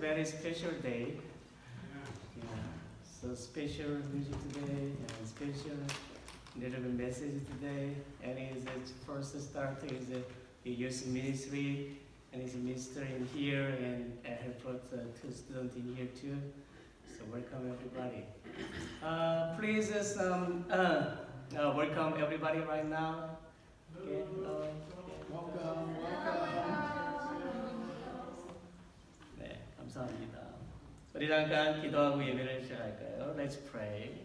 very special day. Yeah, so special music today and special little bit message today. And his first start is the youth ministry and his minister in here and I brought two students in here too. So welcome everybody. Please welcome everybody right now. Okay, welcome. 네, 감사합니다. 우리 잠깐 기도하고 예배를 시작할까요? Let's pray.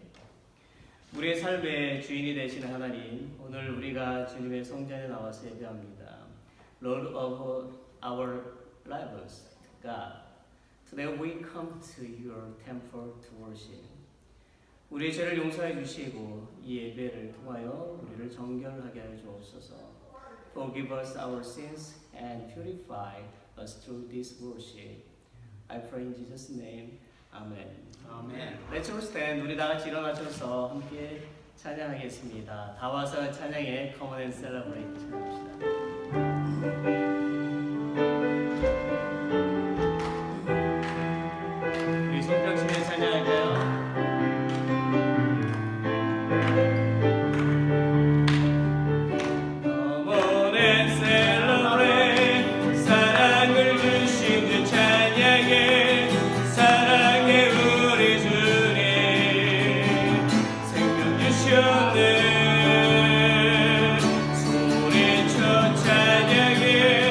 우리의 삶의 주인이 되시는 하나님, 오늘 우리가 주님의 성전에 나와서 예배합니다. Lord of our lives, God. Today we come to your temple to worship. 우리의 죄를 용서해 주시고 이 예배를 통하여 우리를 정결하게 하여 주옵소서. Forgive us our sins and purify us through this worship. I pray in Jesus' name. Amen. 아멘. Let's all stand. 우리 다 같이 일어나셔서 함께 찬양하겠습니다. 다 와서 찬양에 Come on and celebrate 찬양합시다. 우리 손뼉치며 찬양할까요? Come on and celebrate 사랑을 주신 주 찬양해 사랑해 우리 주님 생명 주셨네 소리쳐 찬양해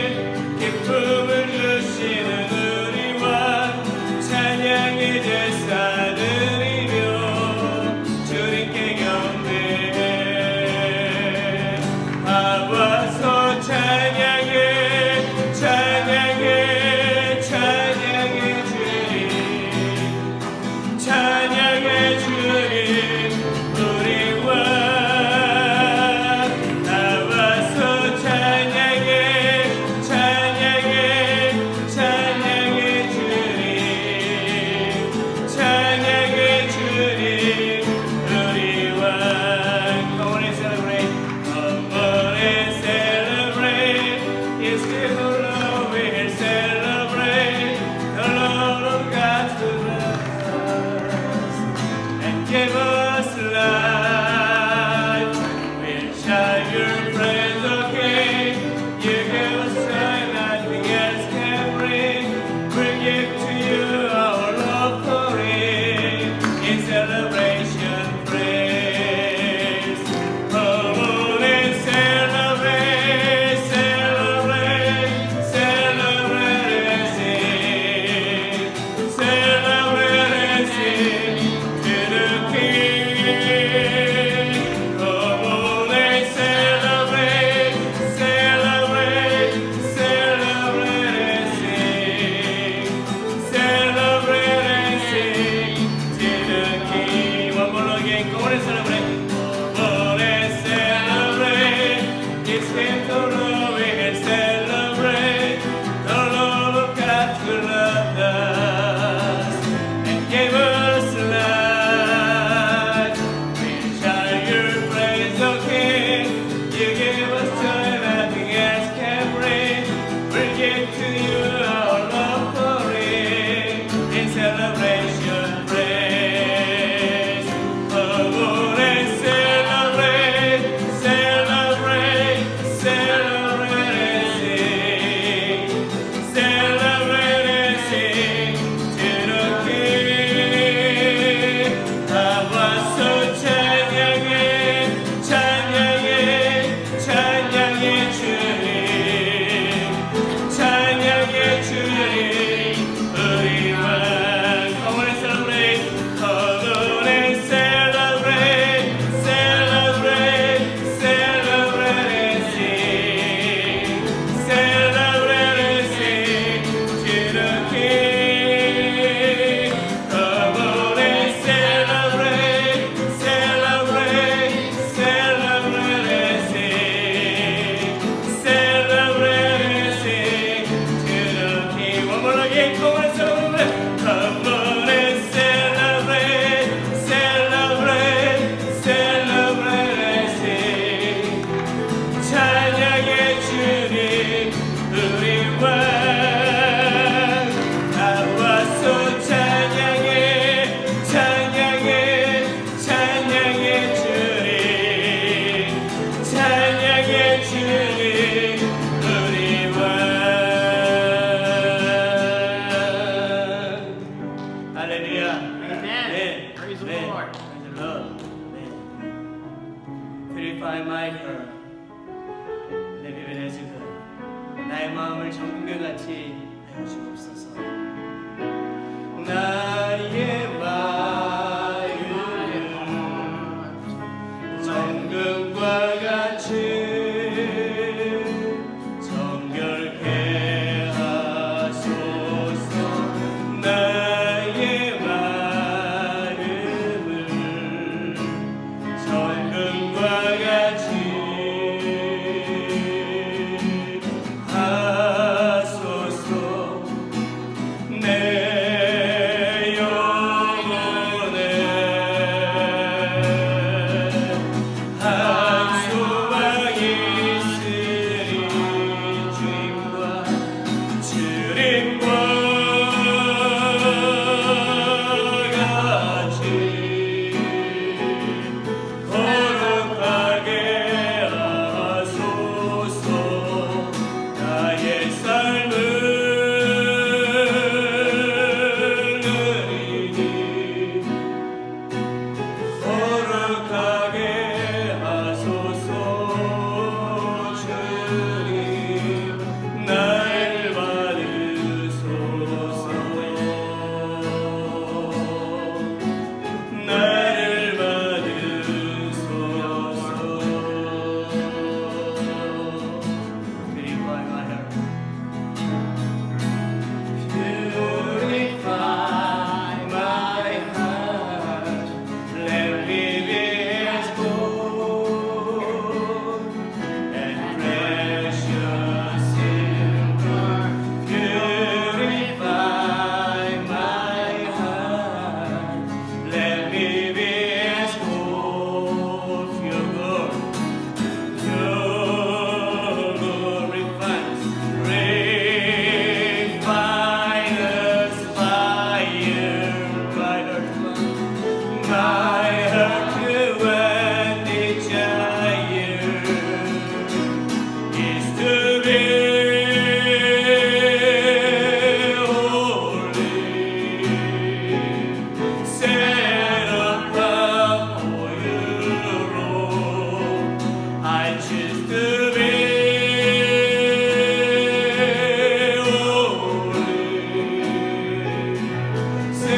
Praise the 네, Lord. praise the Lord. 네. Purify my heart. 내 비변해서 나의 마음을 정금과 같이 하여 주옵소서. 나의 마음을 정금과 같이 정결케 하소서. 나의 마음을 정금과 같이 하소서. 내 영혼에 한 소망 있으리. 주님과 같이 거룩하게 하소서. 나의 삶을 누리니 거룩하게 하소서. 주님 나를 받으소서. 나를 받으소서. Purify my heart. Purify my heart. Let me be as gold and precious silver. Purify my heart. Let me be as gold. Your glory refines us fire. My heart and desire is to be holy, set apart for your Lord. I choose to be holy, set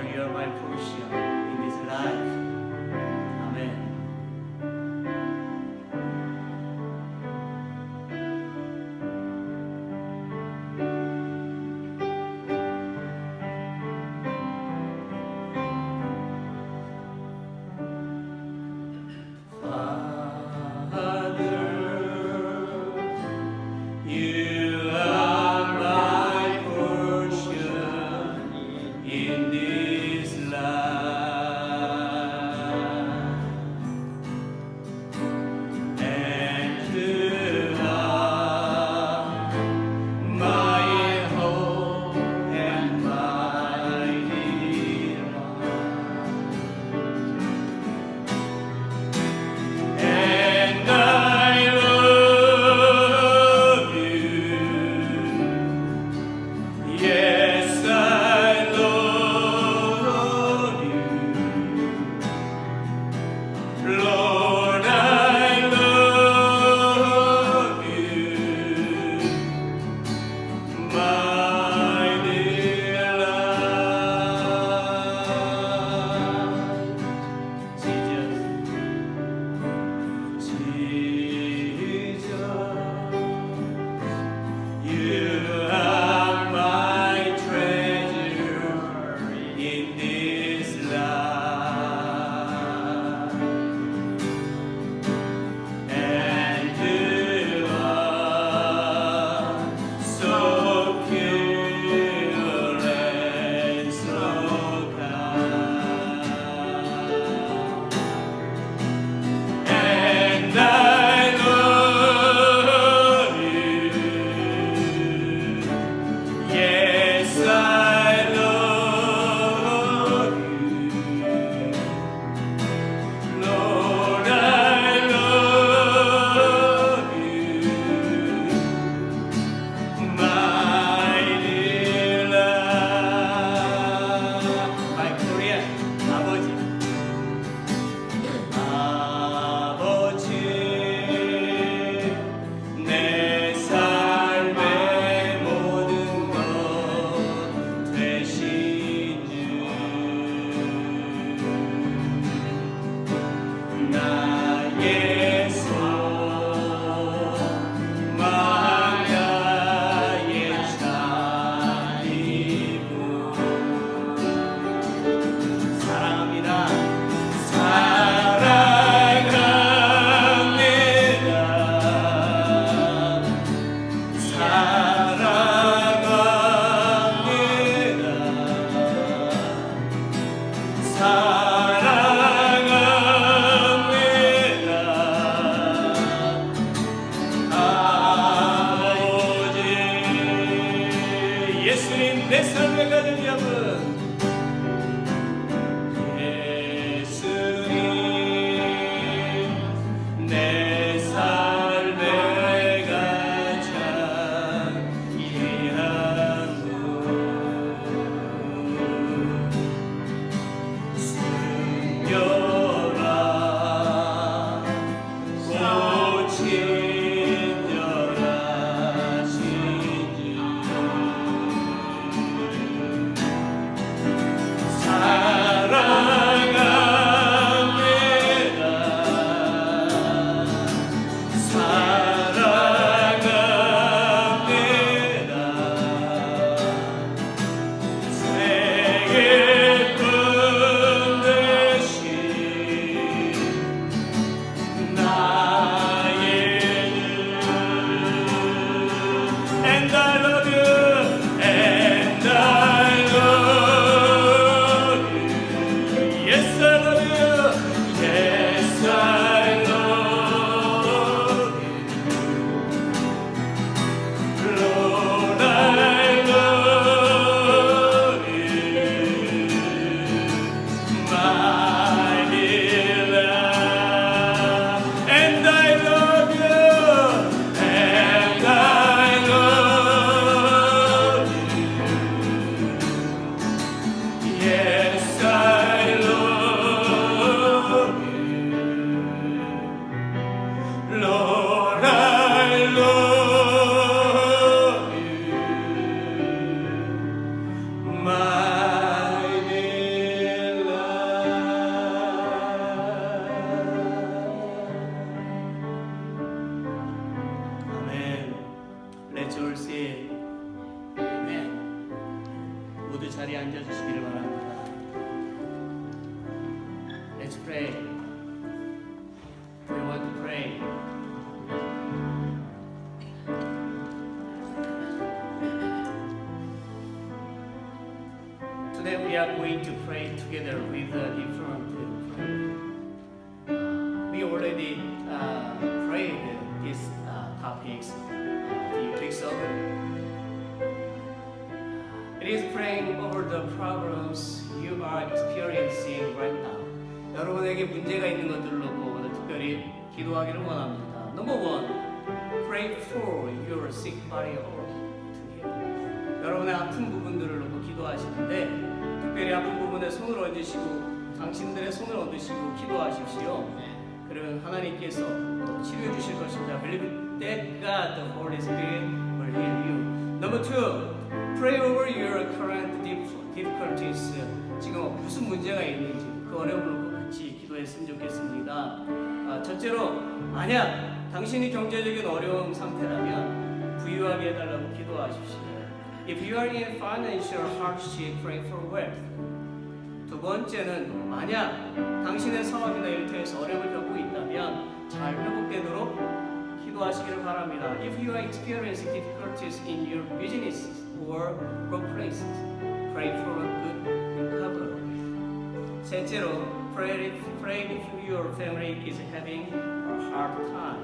Lord, you are my portion in this life. Amen. You are my portion in this life, and you are my hope and my delight, and I love you. Yes, I love you, Lord, I love you, my delight. Jesus, you are my treasure in this life, and you are so pure and so kind, and I love you. Yes, I love you, Lord, I love you, my delight. My Korea, 아버지, 아버지, 내 삶의 모든 것 되신 주, 나의 소망, 나의 찬이고, 사랑합니다. 아버지, 예수님 내 삶에 가진 잡은 예수님 내 삶에 가장 귀한 분, pray. We want to pray. Today we are going to pray together with different prayer. We already prayed these topics a few weeks ago. It is praying over the problems you are experiencing right now. 여러분에게 문제가 있는 것들을 놓고 오늘 특별히 기도하기를 원합니다. Number one, pray for your sick body or to heal. 여러분의 아픈 부분들을 놓고 기도하시는데 특별히 아픈 부분에 손을 얹으시고 당신들의 손을 얹으시고 기도하십시오. 그러면 하나님께서 치료해 주실 것입니다. Believe that God, the Holy Spirit, will heal you. Number two, pray over your current difficulties. 지금 무슨 문제가 있는지 그 어려움을 놓고 같이 기도했으면 좋겠습니다. 첫째로 만약 당신이 경제적인 어려운 상태라면 부유하게 해달라고 기도하십시오. If you are in financial hardship, pray for wealth. 두 번째는 만약 당신의 사업이나 일터에서 어려움을 겪고 있다면 잘 회복되도록 기도하시기를 바랍니다. If you are experiencing difficulties in your business or workplaces, pray for a good recovery. 셋째로, pray if your family is having a hard time.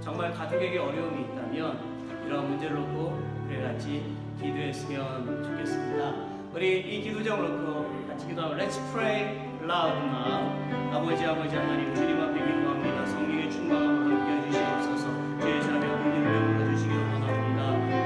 정말 가족에게 어려움이 있다면 이런 문제를 놓고 우리 같이 기도했으면 좋겠습니다. 우리 이 기도장을 놓고 같이 기도하고 Let's pray loud now. 아버지 하나님 주님 앞에 기도합니다. 성령의 충만함을 함께 해주시옵소서. 주의 자비와 긍휼을 베풀어 주시기를 원합니다.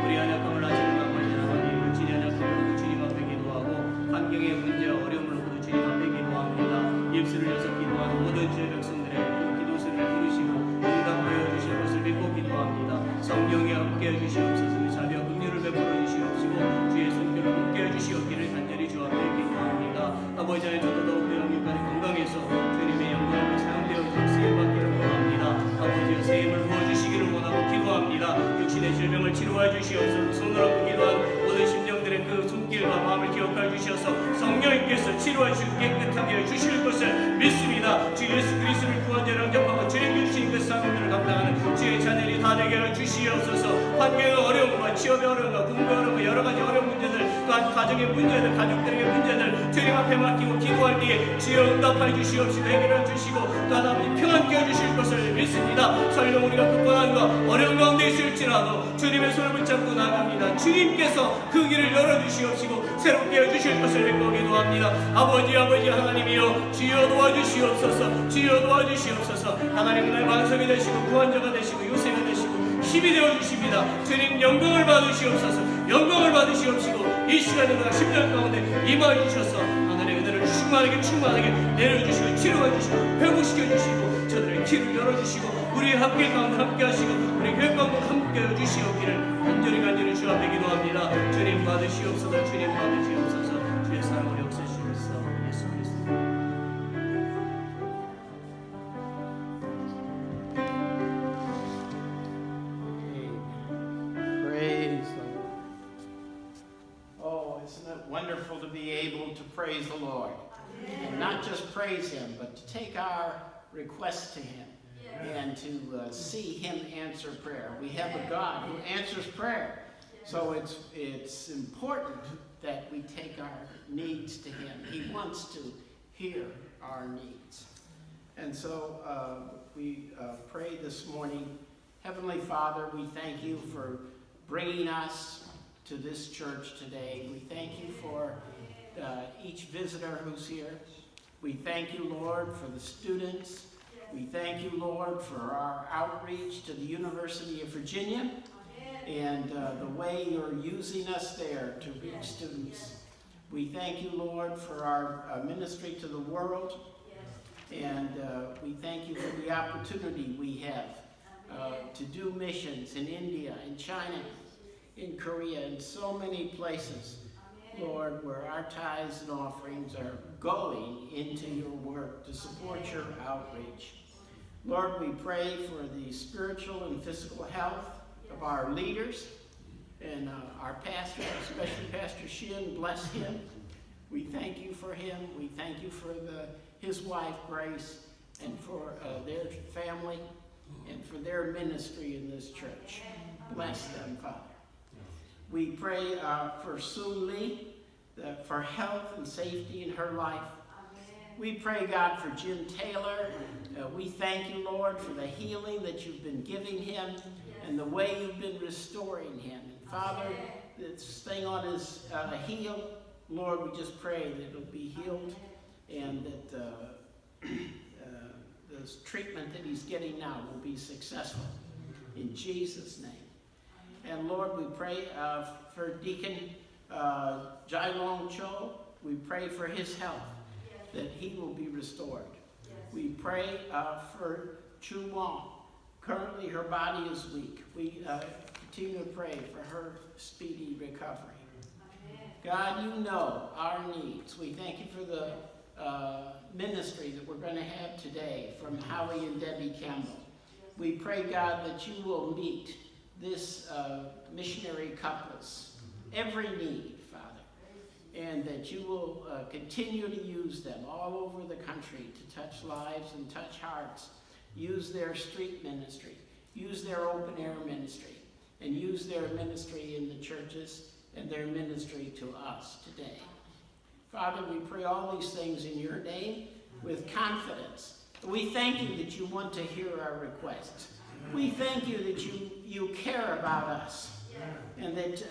우리 연약함을 아시는 아버지 하나님 우리 연약함을 주님 앞에 기도하고 환경의 문제와 어려움을 놓고 주님 앞에 기도합니다. 입술을 여서 기도하는 모든 주의 백성들의 그 기도 소리를 부르시고 응답하여 주실 것을 믿고 기도합니다. 성령이 함께 해주시옵소서. 자비와 긍휼을 베풀어 주시옵시고 주의 손길을 함께 해주시옵기를 간절히 주 앞에 기도합니다. 아버지 하나님 저도 더욱더 영육간에 건강해서 주님의 영광으로 사용되어 쓰임받기를 원합니다. 아버지여 세임을 부어주시기를 원하고 기도합니다. 육신의 질병을 치료해 주시옵소서. 손을 얹고 기도한 모든 심령들의 그 손길과 마음을 기억해 주셔서 성령님께서 치료해 주시고 깨끗하게 해주실 것을 믿습니다. 주 예수 그리스도를 구원자로 영접하고 죄인 주신 그 사명들을 감당하는 주의 자녀들이 다 되게 해 주시옵소서. 환경의 어려움과 취업의 어려움과 공부의 어려움과 여러 가지 어려운 문제들 또한 가정의 문제들 가족들에게 문제들 주님 앞에 맡기고 기도할 때에 주여 응답하여 주시옵시고 해결해 주시고 또한 아버지 평안 끼워 주실 것을 믿습니다. 설령 우리가 극복한과 어려운 가운데 있을지라도 주님의 손을 붙잡고 나갑니다. 주님께서 그 길을 열어주시옵시고 새롭게 해주실 것을 믿고 기도합니다. 아버지 하나님이여 주여 도와주시옵소서. 주여 도와주시옵소서. 하나님은 나의 반석이 되시고 구원자가 되시고 요새가 되시고 힘이 되어주십니다. 주님 영광을 받으시옵소서. 영광을 받으시옵시고 이 시간에 10년 가운데 임하여 주셔서 하나님의 은혜를 충만하게 내려주시고 치료해 주시고 회복시켜 주시고 저들의 길을 열어주시고 우리의 학교 가운데 함께 하시고 우리 교회 가운데 함께 해주시옵기를 간절히 주 앞에 기도합니다. 주님 받으시옵소서. 주님 받으시옵소서. 주의 사랑을 역사주시옵소서. 예수 그리스도. Isn't it wonderful to be able to praise the Lord? And not just praise Him, but to take our requests to Him and to see Him answer prayer. We have a God who answers prayer. So it's important that we take our needs to Him. He wants to hear our needs. And so we pray this morning. Heavenly Father, we thank you for bringing us to this church today. We thank you for each visitor who's here. We thank you, Lord, for the students. We thank you, Lord, for our outreach to the University of Virginia and the way you're using us there to reach students. We thank you, Lord, for our ministry to the world. And we thank you for the opportunity we have to do missions in India, in China, in Korea, and so many places, Lord, where our tithes and offerings are going into your work to support your outreach. Lord, we pray for the spiritual and physical health of our leaders and our pastor, especially Pastor Shin. Bless him. We thank you for him. We thank you for his wife, Grace, and for their family, and for their ministry in this church. Bless them, Father. We pray for Sue Lee, for health and safety in her life. We pray, God, for Jim Taylor. We thank you, Lord, for the healing that you've been giving him and the way you've been restoring him. And Father, this thing on his heel, Lord, we just pray that it'll be healed and that this treatment that he's getting now will be successful. In Jesus' name. And Lord, we pray for Deacon Jailong Cho. We pray for his health, that he will be restored. We pray for Chu Wong. Currently, her body is weak. We continue to pray for her speedy recovery. God, you know our needs. We thank you for the ministry that we're going to have today from Howie and Debbie Campbell. We pray, God, that you will meet this missionary couple's every need, Father, and that you will continue to use them all over the country to touch lives and touch hearts, use their street ministry, use their open air ministry, and use their ministry in the churches and their ministry to us today. Father, we pray all these things in your name with confidence. We thank you that you want to hear our requests. We thank you that you care about us, and that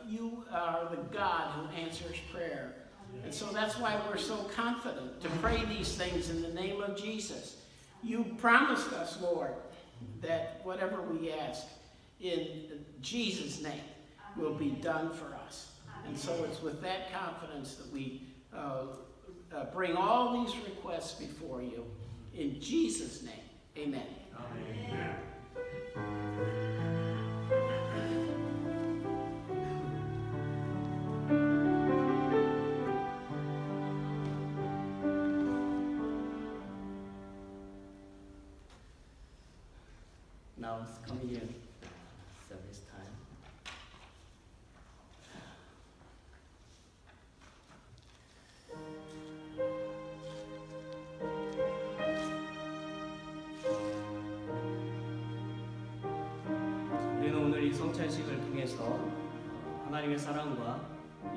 you are the God who answers prayer. And so that's why we're so confident to pray these things in the name of Jesus. You promised us, Lord, that whatever we ask in Jesus' name will be done for us. And so it's with that confidence that we bring all these requests before you. In Jesus' name, amen. Amen. Now it's communion service time. 우리는 오늘 이 성찬식을 통해서 하나님의 사랑과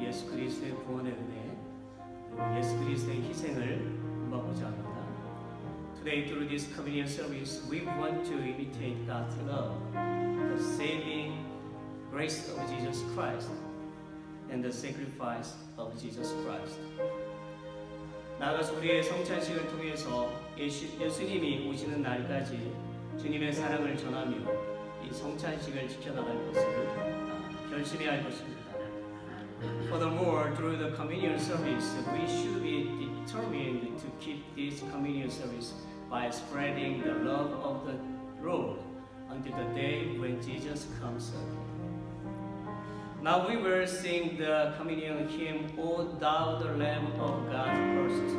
예수 그리스도의 구원의 은혜, 그리고 예수 그리스도의 희생을 본받고자 합니다. Today, through this communion service, we want to imitate God's love, the saving grace of Jesus Christ, and the sacrifice of Jesus Christ. 나아가서 우리의 성찬식을 통해서 예수님이 오시는 날까지 주님의 사랑을 전하며 이 성찬식을 지켜나갈 것을 결심해야 할 것입니다. Furthermore, through the communion service, we should be determined to keep this communion service by spreading the love of the Lord until the day when Jesus comes again. Now we will sing the communion hymn, O Thou the Lamb of God first.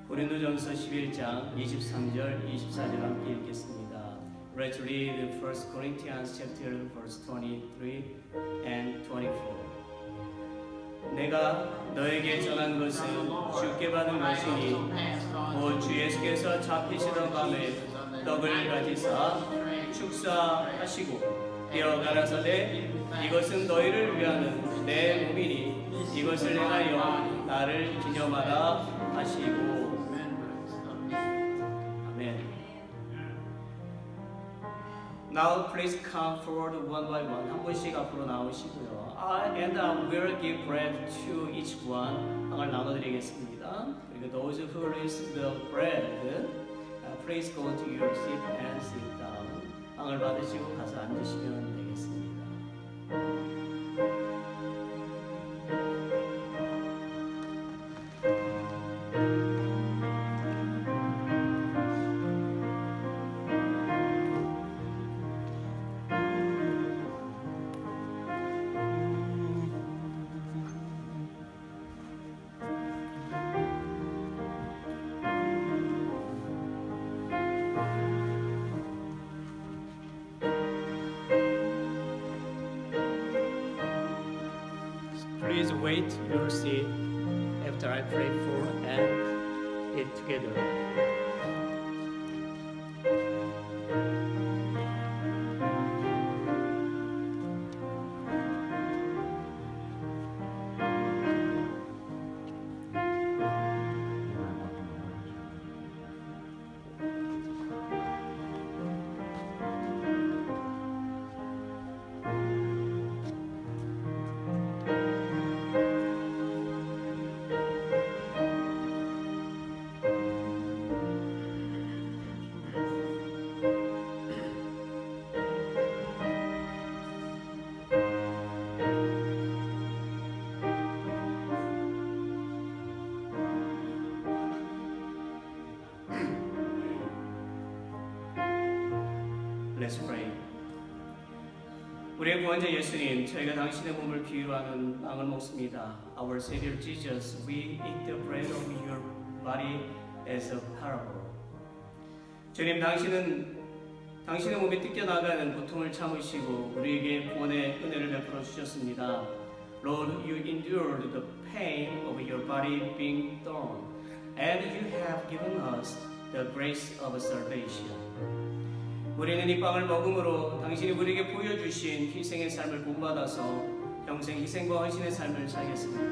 고린도전서 11장 23절, 24절 함께 읽겠습니다. Let's read 1 Corinthians chapter verse 23 and 24. 내가 너에게 전한 것은 주께 받은 것이니 곧 주 예수께서 잡히시던 밤에 떡을 가지사 축사하시고 떼어 가라사대 이것은 너희를 위하는 내 몸이니 이것을 행하여 나를 기념하라 하시고. Now please come forward one by one. 한 분씩 앞으로 나오시고요. And I will give bread to each one. 빵을 나눠드리겠습니다. 그리고 those who receive the bread, please go to your seat and sit down. 빵을 받으시고 가서 앉으시면 되겠습니다. Please wait your seat after I pray for and eat together. Let's pray. 우리의 구원자 예수님, 저희가 당신의 몸을 비유로 하는 빵을 먹습니다. Our Savior Jesus, we eat the bread of your body as a parable. 주님, 당신의 몸이 뜯겨나가는 고통을 참으시고 우리에게 구원의 은혜를 베풀어 주셨습니다. Lord, you endured the pain of your body being torn, and you have given us the grace of salvation. 우리는 이 빵을 먹음으로 당신이 우리에게 보여주신 희생의 삶을 본받아서 평생 희생과 헌신의 삶을 살겠습니다.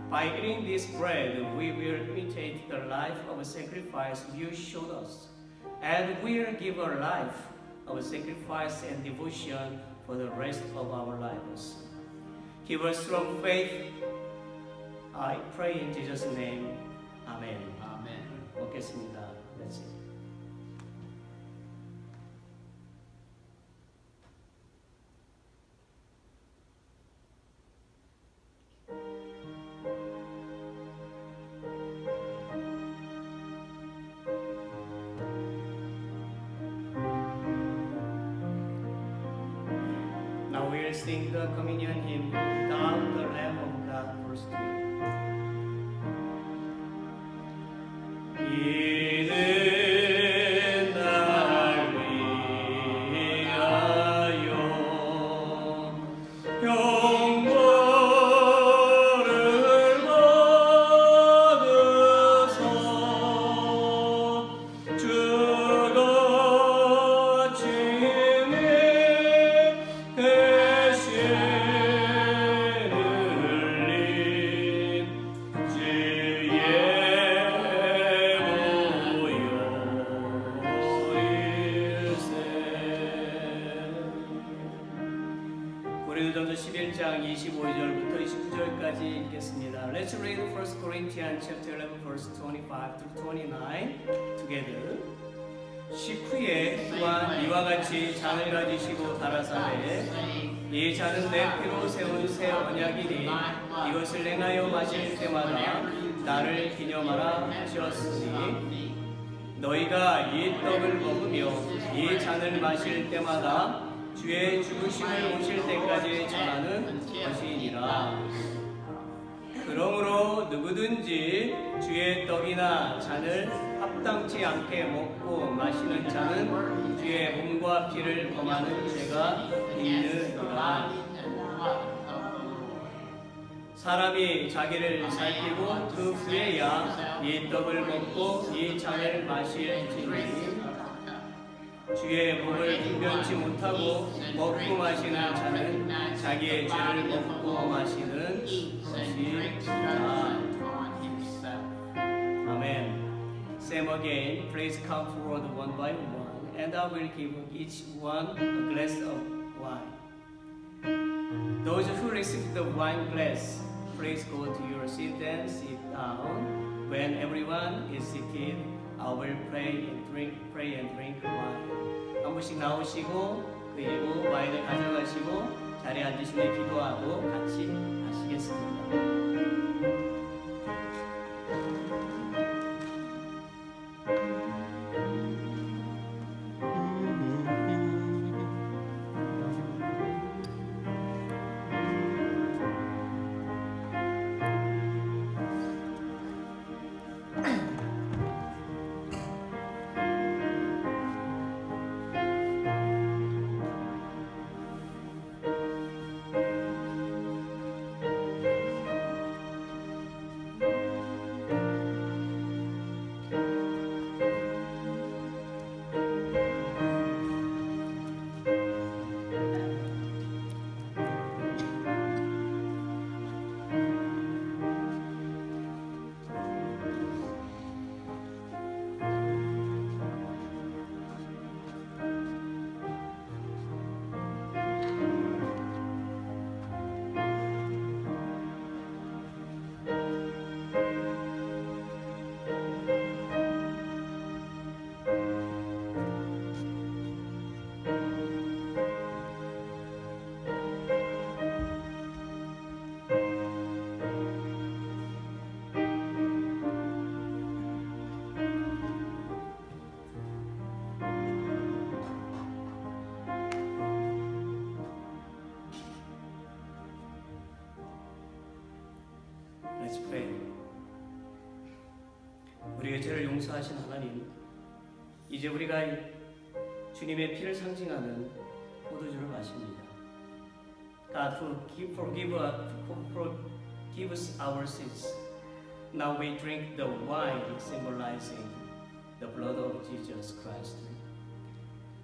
By eating this bread, we will imitate the life of sacrifice you showed us, and we will give a life of sacrifice and devotion for the rest of our lives. Give us strong faith. I pray in Jesus' name. Amen. Amen. 먹겠습니다. That's it. Now we'll sing the communion hymn, Thou the Lamb of God, verse 3. 이는 날 위하여 형벌을 받으사 주가 친히 대신 흘린 주의 보혈일세. 고린도전서 11장 25절부터 29절까지 읽겠습니다. Let's read 1 Corinthians chapter 11 verse 25 to 29 together. 식후에 또한 이와 같이 잔을 가지시고 가라사대 이 잔은 내 피로 세운 새 언약이니 이것을 행하여 마실 때마다 나를 기념하라 하셨으니 너희가 이 떡을 먹으며 이 잔을 마실 때마다 주의 죽으심을 오실 때까지 전하는 것이니라. 그러므로 누구든지 주의 떡이나 잔을 합당치 않게 먹고 마시는 자는 주의 몸과 피를 범하는 죄가 있느니라. 사람이 자기를 살피고 그 후에야 이 떡을 먹고 이 잔을 마실지니 주의 몸을 분변치 못하고 먹고 마시는 자는 자기의 죄를 먹고 마시는 것이다. 아멘. Same again. Please come forward one by one and I will give each one a glass of wine. Those who receive the wine glass, please go to your seat and sit down. When everyone is seated, I will pray and drink wine. 한 분씩 나오시고 그리고 와인을 가져가시고 자리에 앉으시면 기도하고 같이 하시겠습니다. Let's pray. 우리의 죄를 용서하신 하나님, 이제 우리가 주님의 피를 상징하는 포도주를 마십니다. God, forgive us our sins. Now we drink the wine symbolizing the blood of Jesus Christ.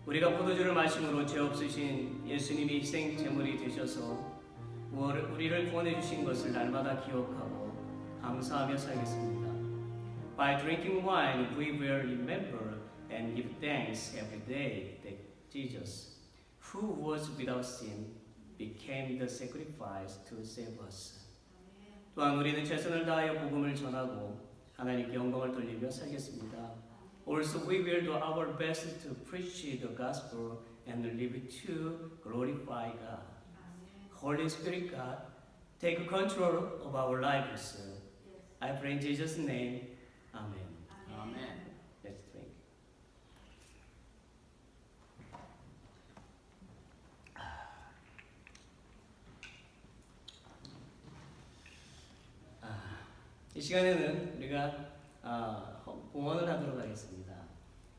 우리가 포도주를 마심으로 죄 없으신 예수님이 희생 제물이 되셔서 우리를 구원해 주신 것을 날마다 기억하고 감사하며 살겠습니다. By drinking wine, we will remember and give thanks every day that Jesus, who was without sin, became the sacrifice to save us. 또한 우리는 최선을 다하여 복음을 전하고 하나님께 영광을 돌리며 살겠습니다. Also, we will do our best to preach the gospel and live to glorify God. Holy Spirit, God, take control of our lives. I pray in Jesus' name. Amen. Amen. Let's drink. 이 시간에는 우리가 공헌을 하도록 하겠습니다.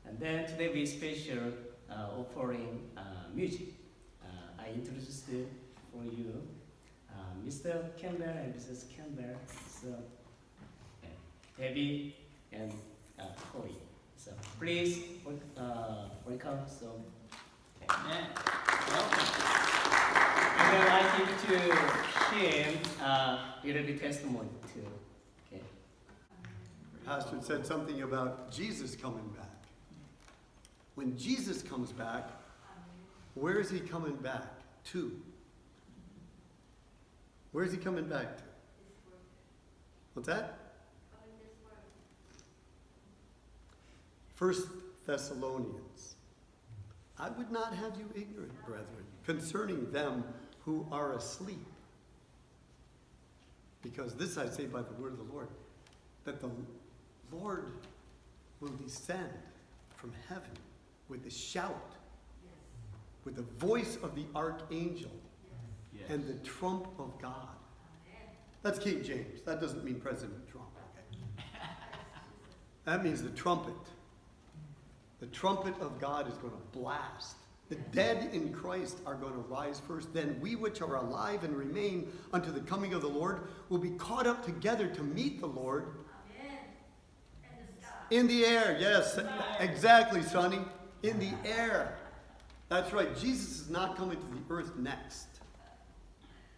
And then today we special offering music. I introduced for you Mr. Campbell and Mrs. Campbell. So Debbie and Corey. So please welcome. So Amen. and then I give to him little bit testimony too. Okay. Pastor said something about Jesus coming back. When Jesus comes back, where is he coming back to? Where is he coming back to? What's that? 1 Thessalonians. I would not have you ignorant, brethren, concerning them who are asleep. Because this I say by the word of the Lord, that the Lord will descend from heaven with a shout, with the voice of the archangel, and the trump of God. That's King James. That doesn't mean President Trump. Okay? That means the trumpet. The trumpet of God is going to blast. The dead in Christ are going to rise first. Then we which are alive and remain unto the coming of the Lord will be caught up together to meet the Lord. In the air, yes, exactly, Sonny. In the air. That's right. Jesus is not coming to the earth next.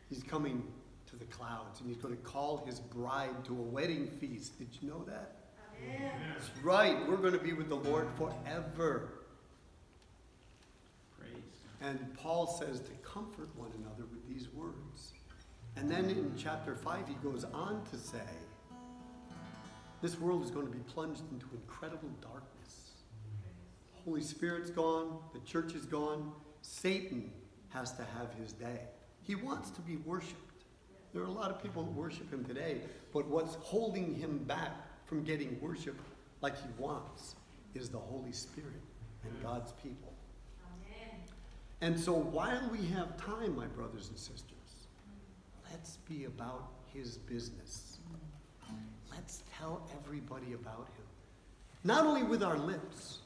He's coming to the clouds, and he's going to call his bride to a wedding feast. Did you know that? Amen. That's right. We're going to be with the Lord forever. And Paul says to comfort one another with these words. And then in chapter 5, he goes on to say, this world is going to be plunged into incredible darkness. Holy Spirit's gone, the church is gone, Satan has to have his day. He wants to be worshipped. There are a lot of people that worship him today, but what's holding him back from getting worship like he wants is the Holy Spirit and God's people. Amen. And so while we have time, my brothers and sisters, let's be about his business. Let's tell everybody about him. Not only with our lips,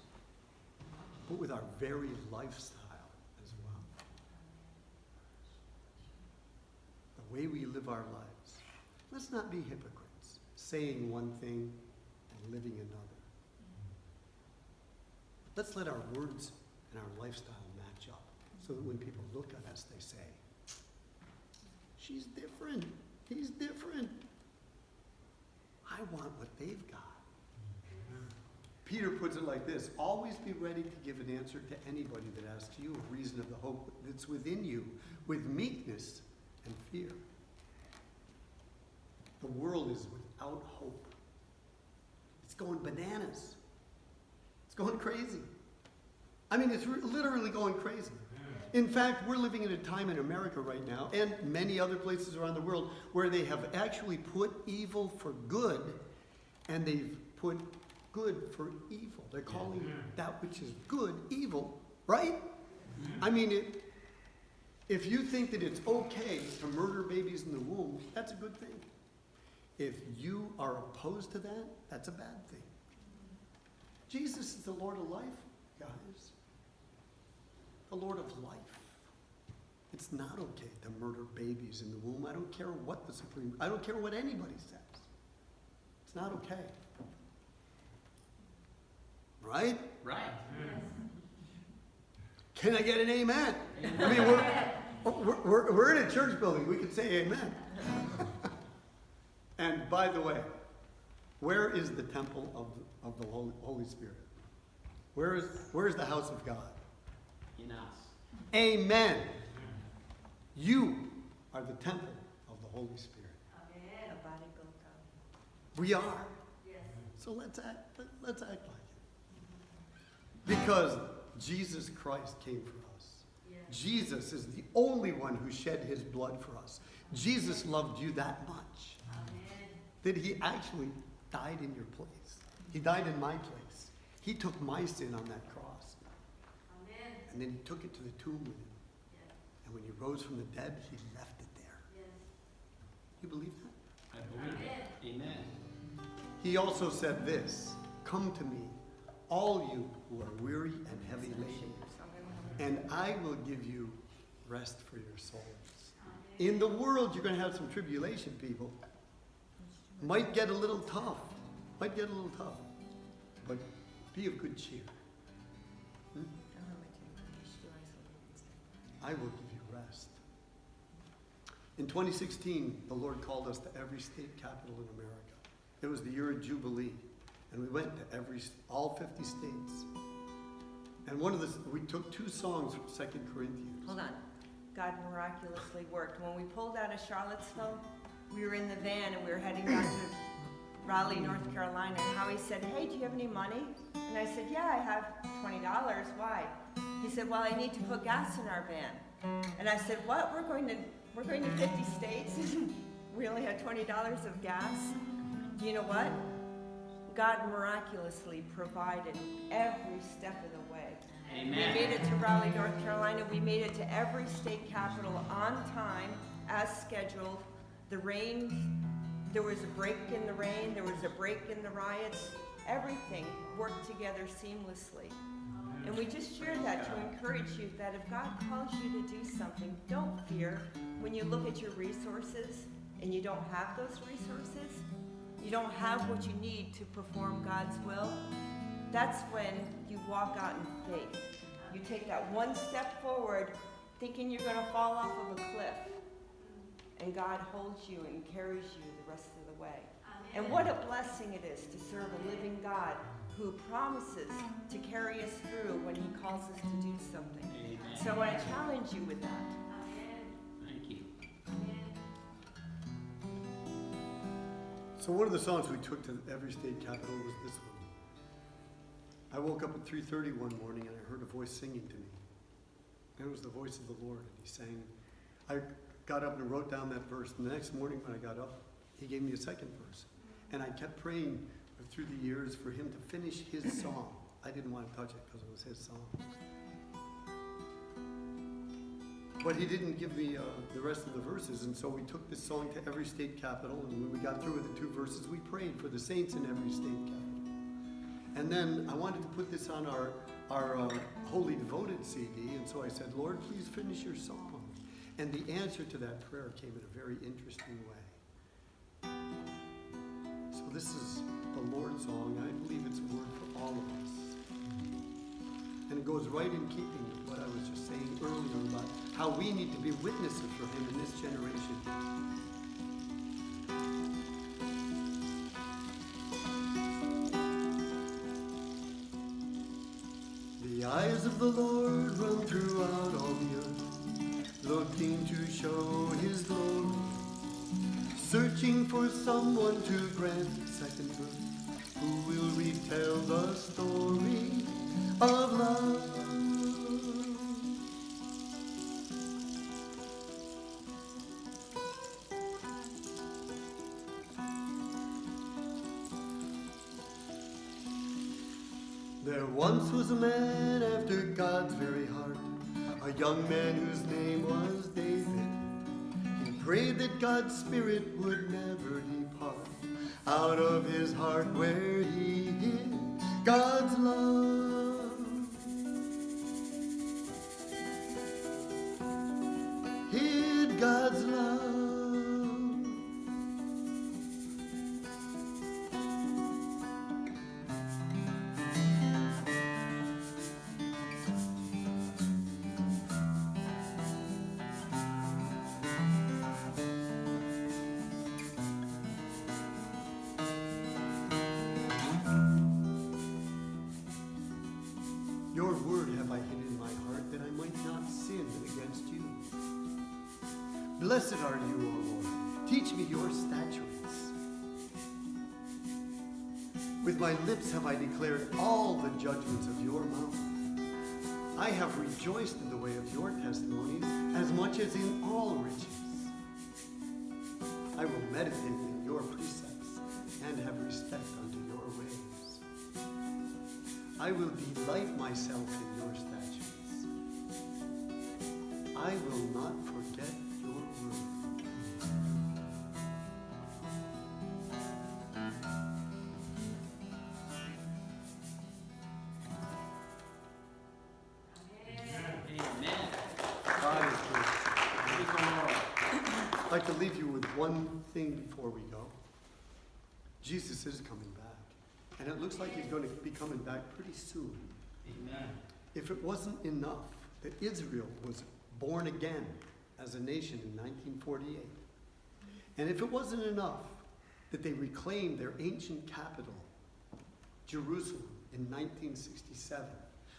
but with our very lifestyle as well. The way we live our lives. Let's not be hypocrites, saying one thing and living another. Let's let our words and our lifestyle match up so that when people look at us, they say, she's different, he's different. I want what they've got. Peter puts it like this: always be ready to give an answer to anybody that asks you a reason of the hope that's within you, with meekness and fear. The world is without hope. It's going bananas. It's going crazy. I mean, it's literally going crazy. In fact, we're living in a time in America right now, and many other places around the world, where they have actually put evil for good, and they've put good for evil. They're calling that which is good evil, right? I mean, if you think that it's okay to murder babies in the womb, that's a good thing. If you are opposed to that, that's a bad thing. Jesus is the Lord of life, guys. The Lord of life. It's not okay to murder babies in the womb. I don't care what I don't care what anybody says. It's not okay. Right? Right. Can I get an amen? I mean, we're in a church building. We can say amen. And by the way, where is the temple of the Holy Spirit? Where is the house of God? In us. Amen. You are the temple of the Holy Spirit. Amen. We are. Yes. So let's act like it. Because Jesus Christ came for us. Yes. Jesus is the only one who shed his blood for us. Jesus loved you that much Amen. that he actually died in your place. He died in my place. He took my sin on that cross. Amen. And then he took it to the tomb with him. Yes. And when he rose from the dead, he left it there. Yes. You believe that? I believe it. Amen. He also said this: come to me, all you who are weary and heavy laden, and I will give you rest for your souls. In the world, you're going to have some tribulation, people. Might get a little tough. But be of good cheer. I will give you rest. In 2016, the Lord called us to every state capital in America. It was the year of Jubilee. And we went to all 50 states. And we took 2 songs from 2 Corinthians. Hold on. God miraculously worked. When we pulled out of Charlottesville, we were in the van and we were heading back to Raleigh, North Carolina. And Howie said, hey, do you have any money? And I said, yeah, I have $20. Why? He said, well, I need to put gas in our van. And I said, what? We're going to 50 states? We only had $20 of gas? Do you know what? God miraculously provided every step of the way. Amen. We made it to Raleigh, North Carolina. We made it to every state capital on time, as scheduled. The rain, there was a break in the rain, there was a break in the riots. Everything worked together seamlessly. And we just share that to encourage you that if God calls you to do something, don't fear. When you look at your resources and you don't have those resources, you don't have what you need to perform God's will, that's when you walk out in faith. You take that one step forward thinking you're going to fall off of a cliff, and God holds you and carries you the rest of the way. Amen. And what a blessing it is to serve a living God who promises to carry us through when he calls us to do something. Amen. So I want to challenge you with that. Amen. Thank you. Amen. So one of the songs we took to every state capital was this one. I woke up at 3:30 one morning and I heard a voice singing to me. And it was the voice of the Lord. And he sang. I got up and wrote down that verse. And the next morning when I got up, he gave me a second verse. And I kept praying through the years for him to finish his song. I didn't want to touch it because it was his song. But he didn't give me the rest of the verses, and so we took this song to every state capital, and when we got through with the 2 verses, we prayed for the saints in every state capital. And then I wanted to put this on our Holy Devoted CD, and so I said, Lord, please finish your song. And the answer to that prayer came in a very interesting way. So this is the Lord's song, and I believe it's a word for all of us. And it goes right in keeping with what I was just saying earlier about how we need to be witnesses for him in this generation. The eyes of the Lord run throughout all the earth, looking to show his glory, searching for someone to grant second birth, who will retell the story of love. There once was a man after God's very heart, a young man whose name was David. He prayed that God's Spirit would never depart out of his heart where he hid God's love. Hid God's love. Your word have I hid in my heart, that I might not sin against you. Blessed are you, O Lord. Teach me your statutes. With my lips have I declared all the judgments of your mouth. I have rejoiced in the way of your testimonies as much as in all riches. I will meditate in your precepts and have respect unto your ways. I will delight myself in your statutes. I will not forget your word. Amen. God is good. Praise the Lord. I'd like to leave you with one thing before we go. Jesus is coming back. And it looks like he's going to be coming back pretty soon. Amen. If it wasn't enough that Israel was born again as a nation in 1948, and if it wasn't enough that they reclaimed their ancient capital, Jerusalem, in 1967,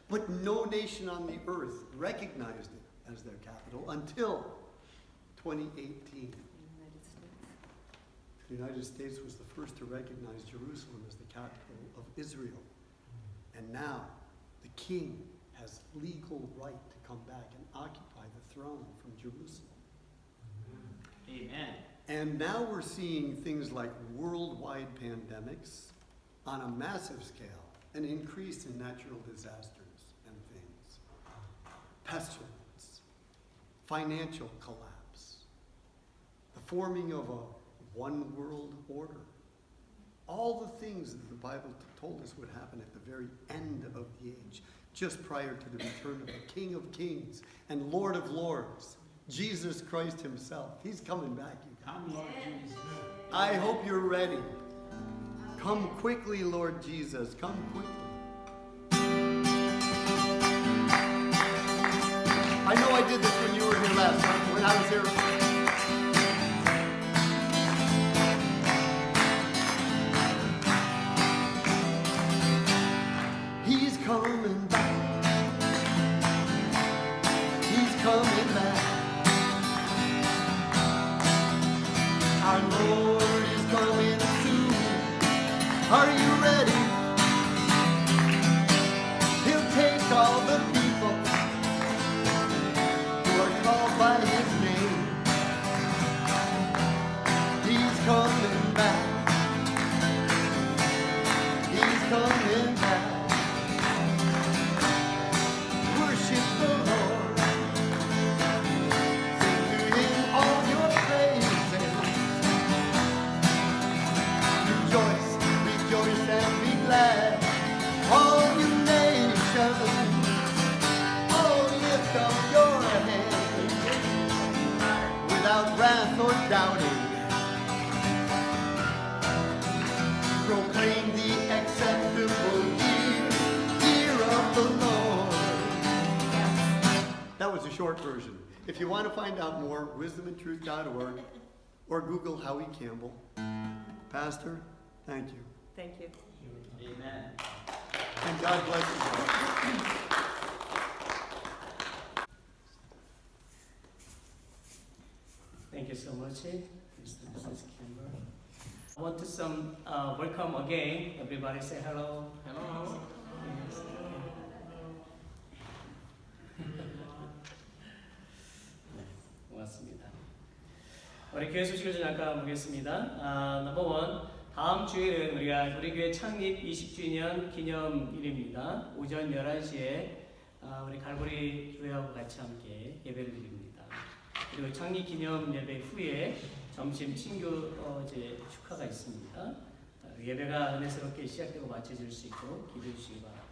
but no nation on the earth recognized it as their capital until 2018. United States. The United States was the first to recognize Jerusalem as the capital of Israel. And now the king has legal right to come back and occupy the throne from Jerusalem. Amen. And now we're seeing things like worldwide pandemics on a massive scale, an increase in natural disasters and things, pestilence, financial collapse, the forming of a one world order. All the things that the Bible told us would happen at the very end of the age, just prior to the return of the King of Kings and Lord of Lords, Jesus Christ himself. He's coming back, you guys. Come, Lord Jesus. I hope you're ready. Come quickly, Lord Jesus. Come quickly. I know I did this when you were here last time, when I was here. coming back. He's coming back. Our Lord is coming soon. Are you ready? He'll take all the people who are called by his name. He's coming back. He's coming back. Worship the Lord. Sing to him all your praises. Rejoice, rejoice and be glad. All you nations, oh, lift up your hands without wrath or doubting. Proclaim the acceptable year of the Lord. That was a short version. If you want to find out more, wisdomandtruth.org or Google Howie Campbell. Pastor, thank you. Thank you. Amen. And God bless you all. Thank you so much, Mr. Mrs. Campbell. I want to welcome again. Everybody say hello. Hello. Yes. 네, 고맙습니다. 우리 교회 소식을 좀 잠깐 보겠습니다. 넘버 원, 다음 주일은 우리 교회 창립 20주년 기념일입니다. 오전 11시에 우리 갈보리 교회하고 같이 함께 예배를 드립니다. 그리고 창립 기념 예배 후에 점심 친교 축하가 있습니다. 예배가 은혜스럽게 시작되고 마쳐질 수 있도록 기도해 주시기 바랍니다.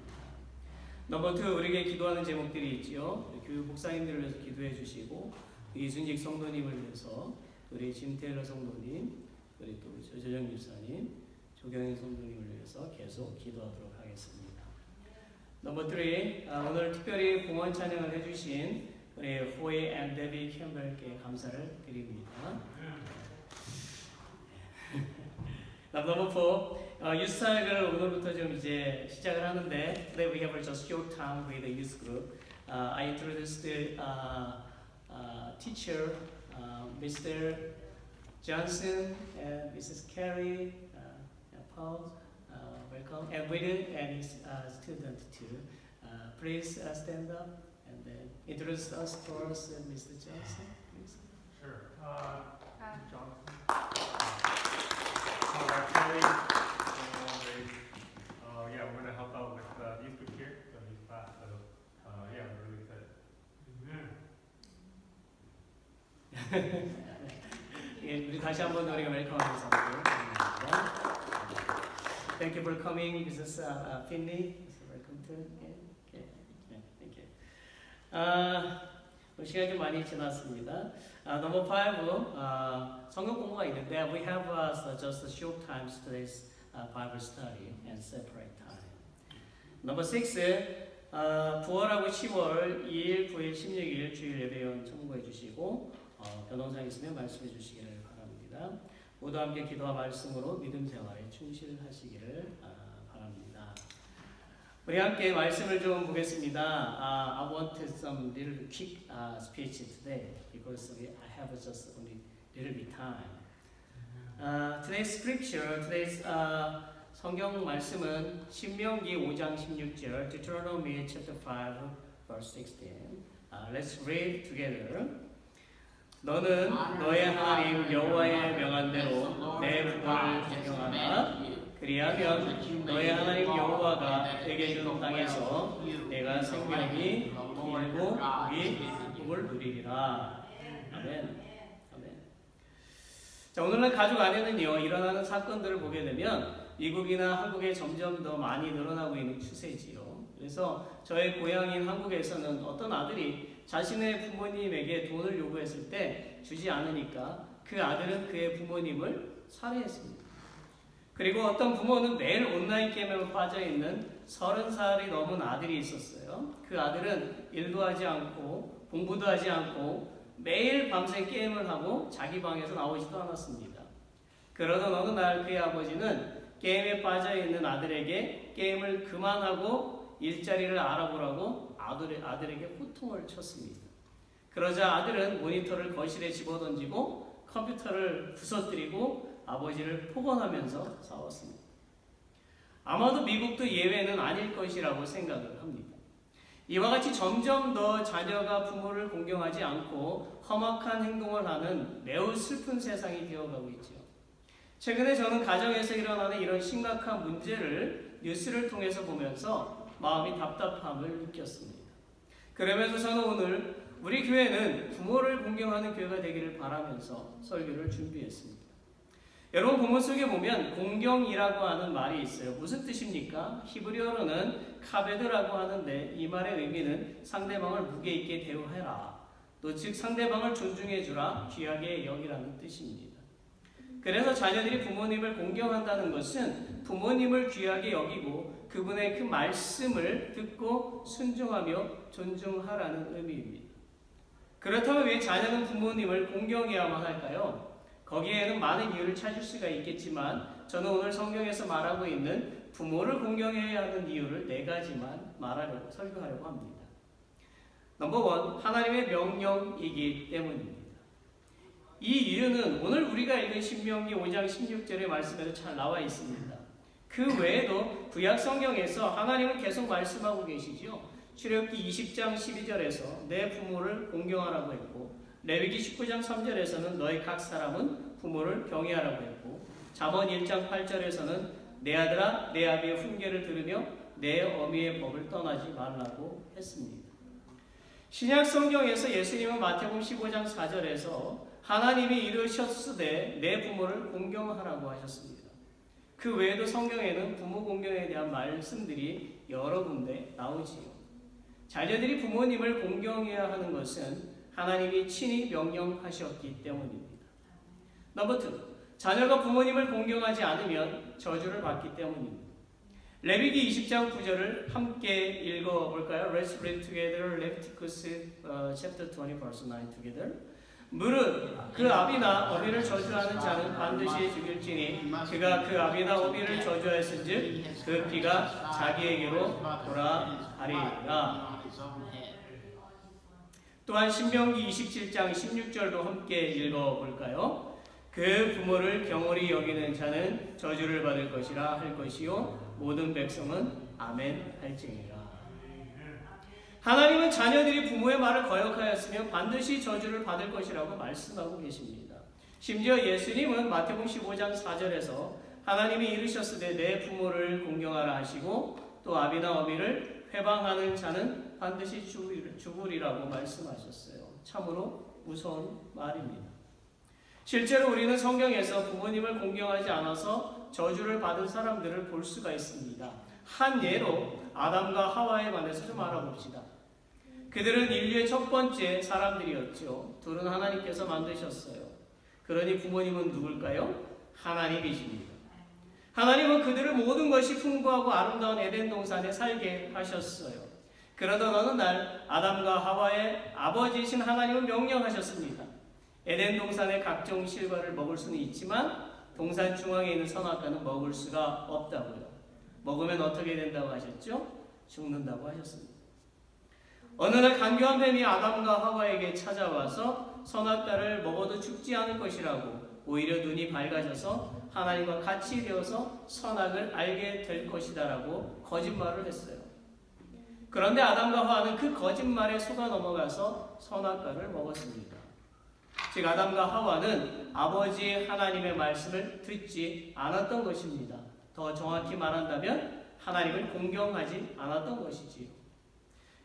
넘버 2, 우리에게 기도하는 제목들이 있지요. 교육 목사님들을 위해서 기도해 주시고, 이순직 성도님을 위해서 우리 짐테일러 성도님, 우리 또 조정 집사님, 조경현 성도님을 위해서 계속 기도하도록 하겠습니다. 넘버 3, 오늘 특별히 봉헌 찬양을 해주신 우리 호이 앤 데비 캠벨께 감사를 드립니다. 넘버 4, 유스학을 오늘부터 좀 이제 시작을 하는데, today we have just short time with the youth group. I introduced the teacher, Mr. Johnson and Mrs. Carey, Paul, welcome, and William and his student too. Please stand up and then introduce us to us, Mr. Johnson, please. Sure. Jonathan. Actually, yeah, we're going to help out with the youth group here, the youth class. So, yeah, we're really excited. 예, 우리 다시 한번 우리가 웰컴하면서 드립니다. Thank you for coming, Mrs. Finney. Welcome to. Okay. Thank you. 시간이 좀 많이 지났습니다. Number 5, 성경 공부가 있는데, we have just a short time today's Bible study and separate time. Number 6, 9월하고 10월 2일, 9일, 16일 주일 예배원 참고해 주시고, 변호사님 있으면 말씀해 주시기를 바랍니다. 모두 함께 기도와 말씀으로 믿음 생활에 충실하시기를 바랍니다. 우리 함께 말씀을 좀 보겠습니다. I want some little quick speech today because I have just only little bit time. Today's scripture, today's 성경 말씀은 신명기 5장 16절, Deuteronomy chapter 5, verse 16. Let's read together. 너는 너의 하나님 여호와의 명한 대로 내 법을 적용하라. 그리하면 너의 하나님 여호와가 내게 준 땅에서 내가 생명이 길고 복을 누리리라. 아멘. 아멘. 자, 오늘날 가족 안에는요, 일어나는 사건들을 보게 되면 미국이나 한국에 점점 더 많이 늘어나고 있는 추세지요. 그래서 저의 고향인 한국에서는 어떤 아들이 자신의 부모님에게 돈을 요구했을 때 주지 않으니까 그 아들은 그의 부모님을 살해했습니다. 그리고 어떤 부모는 매일 온라인 게임에 빠져있는 30살이 넘은 아들이 있었어요. 그 아들은 일도 하지 않고 공부도 하지 않고 매일 밤새 게임을 하고 자기 방에서 나오지도 않았습니다. 그러던 어느 날 그의 아버지는 게임에 빠져있는 아들에게 게임을 그만하고 일자리를 알아보라고 아들에게 호통을 쳤습니다. 그러자 아들은 모니터를 거실에 집어던지고 컴퓨터를 부서뜨리고 아버지를 폭언하면서 싸웠습니다. 아마도 미국도 예외는 아닐 것이라고 생각을 합니다. 이와 같이 점점 더 자녀가 부모를 공경하지 않고 험악한 행동을 하는 매우 슬픈 세상이 되어가고 있죠. 최근에 저는 가정에서 일어나는 이런 심각한 문제를 뉴스를 통해서 보면서 마음이 답답함을 느꼈습니다. 그러면서 저는 오늘 우리 교회는 부모를 공경하는 교회가 되기를 바라면서 설교를 준비했습니다. 여러분 본문 속에 보면 공경이라고 하는 말이 있어요. 무슨 뜻입니까? 히브리어로는 카베드라고 하는데 이 말의 의미는 상대방을 무게 있게 대우해라. 또 즉 상대방을 존중해 주라. 귀하게 여기라는 뜻입니다. 그래서 자녀들이 부모님을 공경한다는 것은 부모님을 귀하게 여기고 그분의 그 말씀을 듣고 순종하며 존중하라는 의미입니다. 그렇다면 왜 자녀는 부모님을 공경해야만 할까요? 거기에는 많은 이유를 찾을 수가 있겠지만 저는 오늘 성경에서 말하고 있는 부모를 공경해야 하는 이유를 4가지만 설교하려고 합니다. 넘버 1, 하나님의 명령이기 때문입니다. 이 이유는 오늘 우리가 읽은 신명기 5장 16절의 말씀에도 잘 나와 있습니다. 그 외에도 구약 성경에서 하나님은 계속 말씀하고 계시죠. 출애굽기 20장 12절에서 내 부모를 공경하라고 했고 레위기 19장 3절에서는 너희 각 사람은 부모를 경외하라고 했고 잠언 1장 8절에서는 내 아들아 내 아비의 훈계를 들으며 내 어미의 법을 떠나지 말라고 했습니다. 신약 성경에서 예수님은 마태복음 15장 4절에서 하나님이 이르셨으되 내 부모를 공경하라고 하셨습니다. 그 외에도 성경에는 부모 공경에 대한 말씀들이 여러 군데 나오지요. 자녀들이 부모님을 공경해야 하는 것은 하나님이 친히 명령하셨기 때문입니다. 넘버 2, 자녀가 부모님을 공경하지 않으면 저주를 받기 때문입니다. 레위기 20장 9절을 함께 읽어볼까요? Let's read together Leviticus chapter 20 verse 9 together. 무릇 그 아비나 어미를 저주하는 자는 반드시 죽일지니 그가 그 아비나 어미를 저주하였은즉 그 피가 자기에게로 돌아가리라. 또한 신명기 27장 16절도 함께 읽어볼까요? 그 부모를 경홀히 여기는 자는 저주를 받을 것이라 할 것이요 모든 백성은 아멘 할지니라. 하나님은 자녀들이 부모의 말을 거역하였으면 반드시 저주를 받을 것이라고 말씀하고 계십니다. 심지어 예수님은 마태복음 15장 4절에서 하나님이 이르셨으되 내 부모를 공경하라 하시고 또 아비나 어미를 회방하는 자는 반드시 죽으리라고 말씀하셨어요. 참으로 무서운 말입니다. 실제로 우리는 성경에서 부모님을 공경하지 않아서 저주를 받은 사람들을 볼 수가 있습니다. 한 예로 아담과 하와에 관해서 좀 알아봅시다. 그들은 인류의 첫 번째 사람들이었죠. 둘은 하나님께서 만드셨어요. 그러니 부모님은 누굴까요? 하나님이십니다. 하나님은 그들을 모든 것이 풍부하고 아름다운 에덴 동산에 살게 하셨어요. 그러던 어느 날 아담과 하와의 아버지이신 하나님은 명령하셨습니다. 에덴 동산의 각종 실과를 먹을 수는 있지만 동산 중앙에 있는 선악과는 먹을 수가 없다고요. 먹으면 어떻게 된다고 하셨죠? 죽는다고 하셨습니다. 어느 날 간교한 뱀이 아담과 하와에게 찾아와서 선악과를 먹어도 죽지 않을 것이라고 오히려 눈이 밝아져서 하나님과 같이 되어서 선악을 알게 될 것이다라고 거짓말을 했어요. 그런데 아담과 하와는 그 거짓말에 속아 넘어가서 선악과를 먹었습니다. 즉 아담과 하와는 아버지 하나님의 말씀을 듣지 않았던 것입니다. 더 정확히 말한다면 하나님을 공경하지 않았던 것이지요.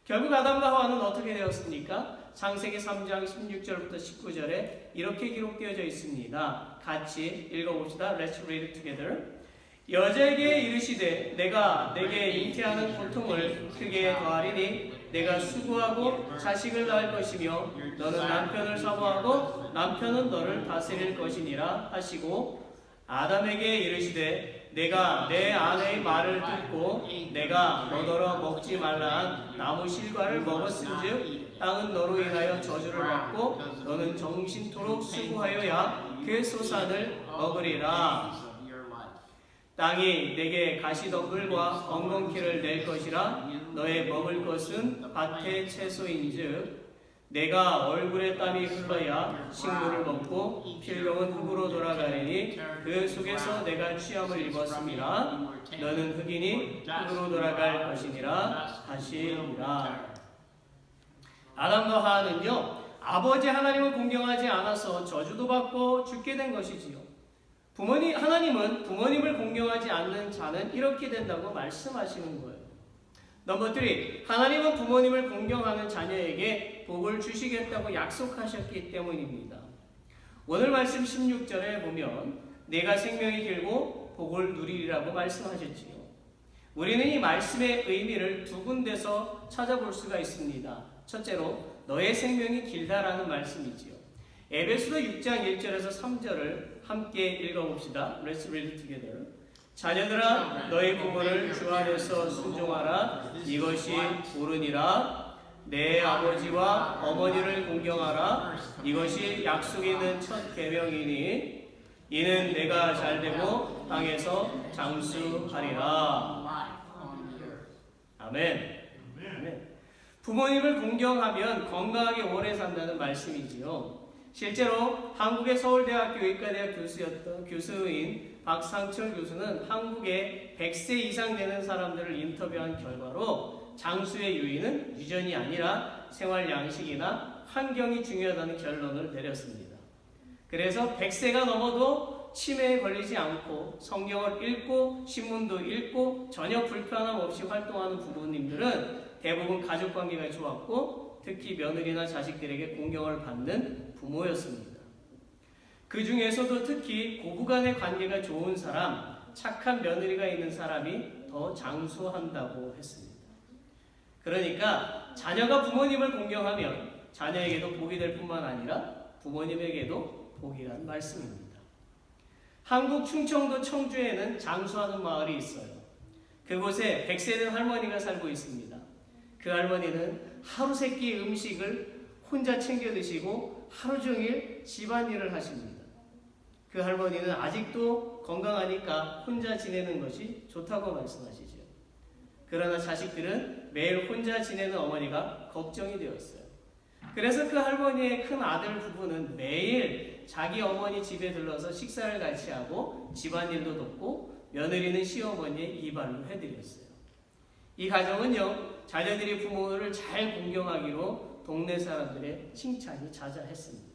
결국 아담과 하와는 어떻게 되었습니까? 창세기 3장 16절부터 19절에 이렇게 기록되어져 있습니다. 같이 읽어봅시다. Let's read it together. 여자에게 이르시되 내가 내게 잉태하는 고통을 크게 더하리니 내가 수고하고 자식을 낳을 것이며 너는 남편을 사모하고 남편은 너를 다스릴 것이니라 하시고 아담에게 이르시되 내가 내 아내의 말을 듣고 내가 너더러 먹지 말라한 나무 실과를 먹었은즉 땅은 너로 인하여 저주를 받고 너는 정신토록 수고하여야 그 소산을 먹으리라. 땅이 내게 가시덤불과 엉겅퀴를 낼 것이라. 너의 먹을 것은 밭의 채소인즉 내가 얼굴에 땀이 흘러야 식물을 먹고 필경은 흙으로 돌아가리니 그 속에서 내가 취함을 입었음이라. 너는 흙이니 흙으로 돌아갈 것이니라 하시니라. 아담과 하와는요, 아버지 하나님을 공경하지 않아서 저주도 받고 죽게 된 것이지요. 하나님은 부모님을 공경하지 않는 자는 이렇게 된다고 말씀하시는 거예요. 넘버 3, 하나님은 부모님을 공경하는 자녀에게 복을 주시겠다고 약속하셨기 때문입니다. 오늘 말씀 16절에 보면 내가 생명이 길고 복을 누리리라고 말씀하셨지요. 우리는 이 말씀의 의미를 두 군데서 찾아볼 수가 있습니다. 첫째로 너의 생명이 길다라는 말씀이지요. 에베소서 6장 1절에서 3절을 함께 읽어봅시다. Let's read it together. 자녀들아 너희 부모를 주 안에서 순종하라. 이것이 옳으니라. 내 아버지와 어머니를 공경하라. 이것이 약속 있는 첫 계명이니 이는 내가 잘되고 땅에서 장수하리라. 아멘. 아멘. 부모님을 공경하면 건강하게 오래 산다는 말씀이지요. 실제로 한국의 서울대학교 의과대학 교수였던 교수인 박상철 교수는 한국의 100세 이상 되는 사람들을 인터뷰한 결과로 장수의 요인은 유전이 아니라 생활 양식이나 환경이 중요하다는 결론을 내렸습니다. 그래서 100세가 넘어도 치매에 걸리지 않고 성경을 읽고 신문도 읽고 전혀 불편함 없이 활동하는 부모님들은 대부분 가족관계가 좋았고 특히 며느리나 자식들에게 공경을 받는 부모였습니다. 그 중에서도 특히 고부간의 관계가 좋은 사람, 착한 며느리가 있는 사람이 더 장수한다고 했습니다. 그러니까 자녀가 부모님을 공경하면 자녀에게도 복이 될 뿐만 아니라 부모님에게도 복이라는 말씀입니다. 한국 충청도 청주에는 장수하는 마을이 있어요. 그곳에 100세 된 할머니가 살고 있습니다. 그 할머니는 하루 세끼 음식을 혼자 챙겨 드시고 하루 종일 집안일을 하십니다. 그 할머니는 아직도 건강하니까 혼자 지내는 것이 좋다고 말씀하시죠. 그러나 자식들은 매일 혼자 지내는 어머니가 걱정이 되었어요. 그래서 그 할머니의 큰 아들 부부는 매일 자기 어머니 집에 들러서 식사를 같이 하고 집안일도 돕고 며느리는 시어머니의 이발로 해드렸어요. 이 가정은요, 자녀들이 부모를 잘 공경하기로 동네 사람들의 칭찬이 자자했습니다.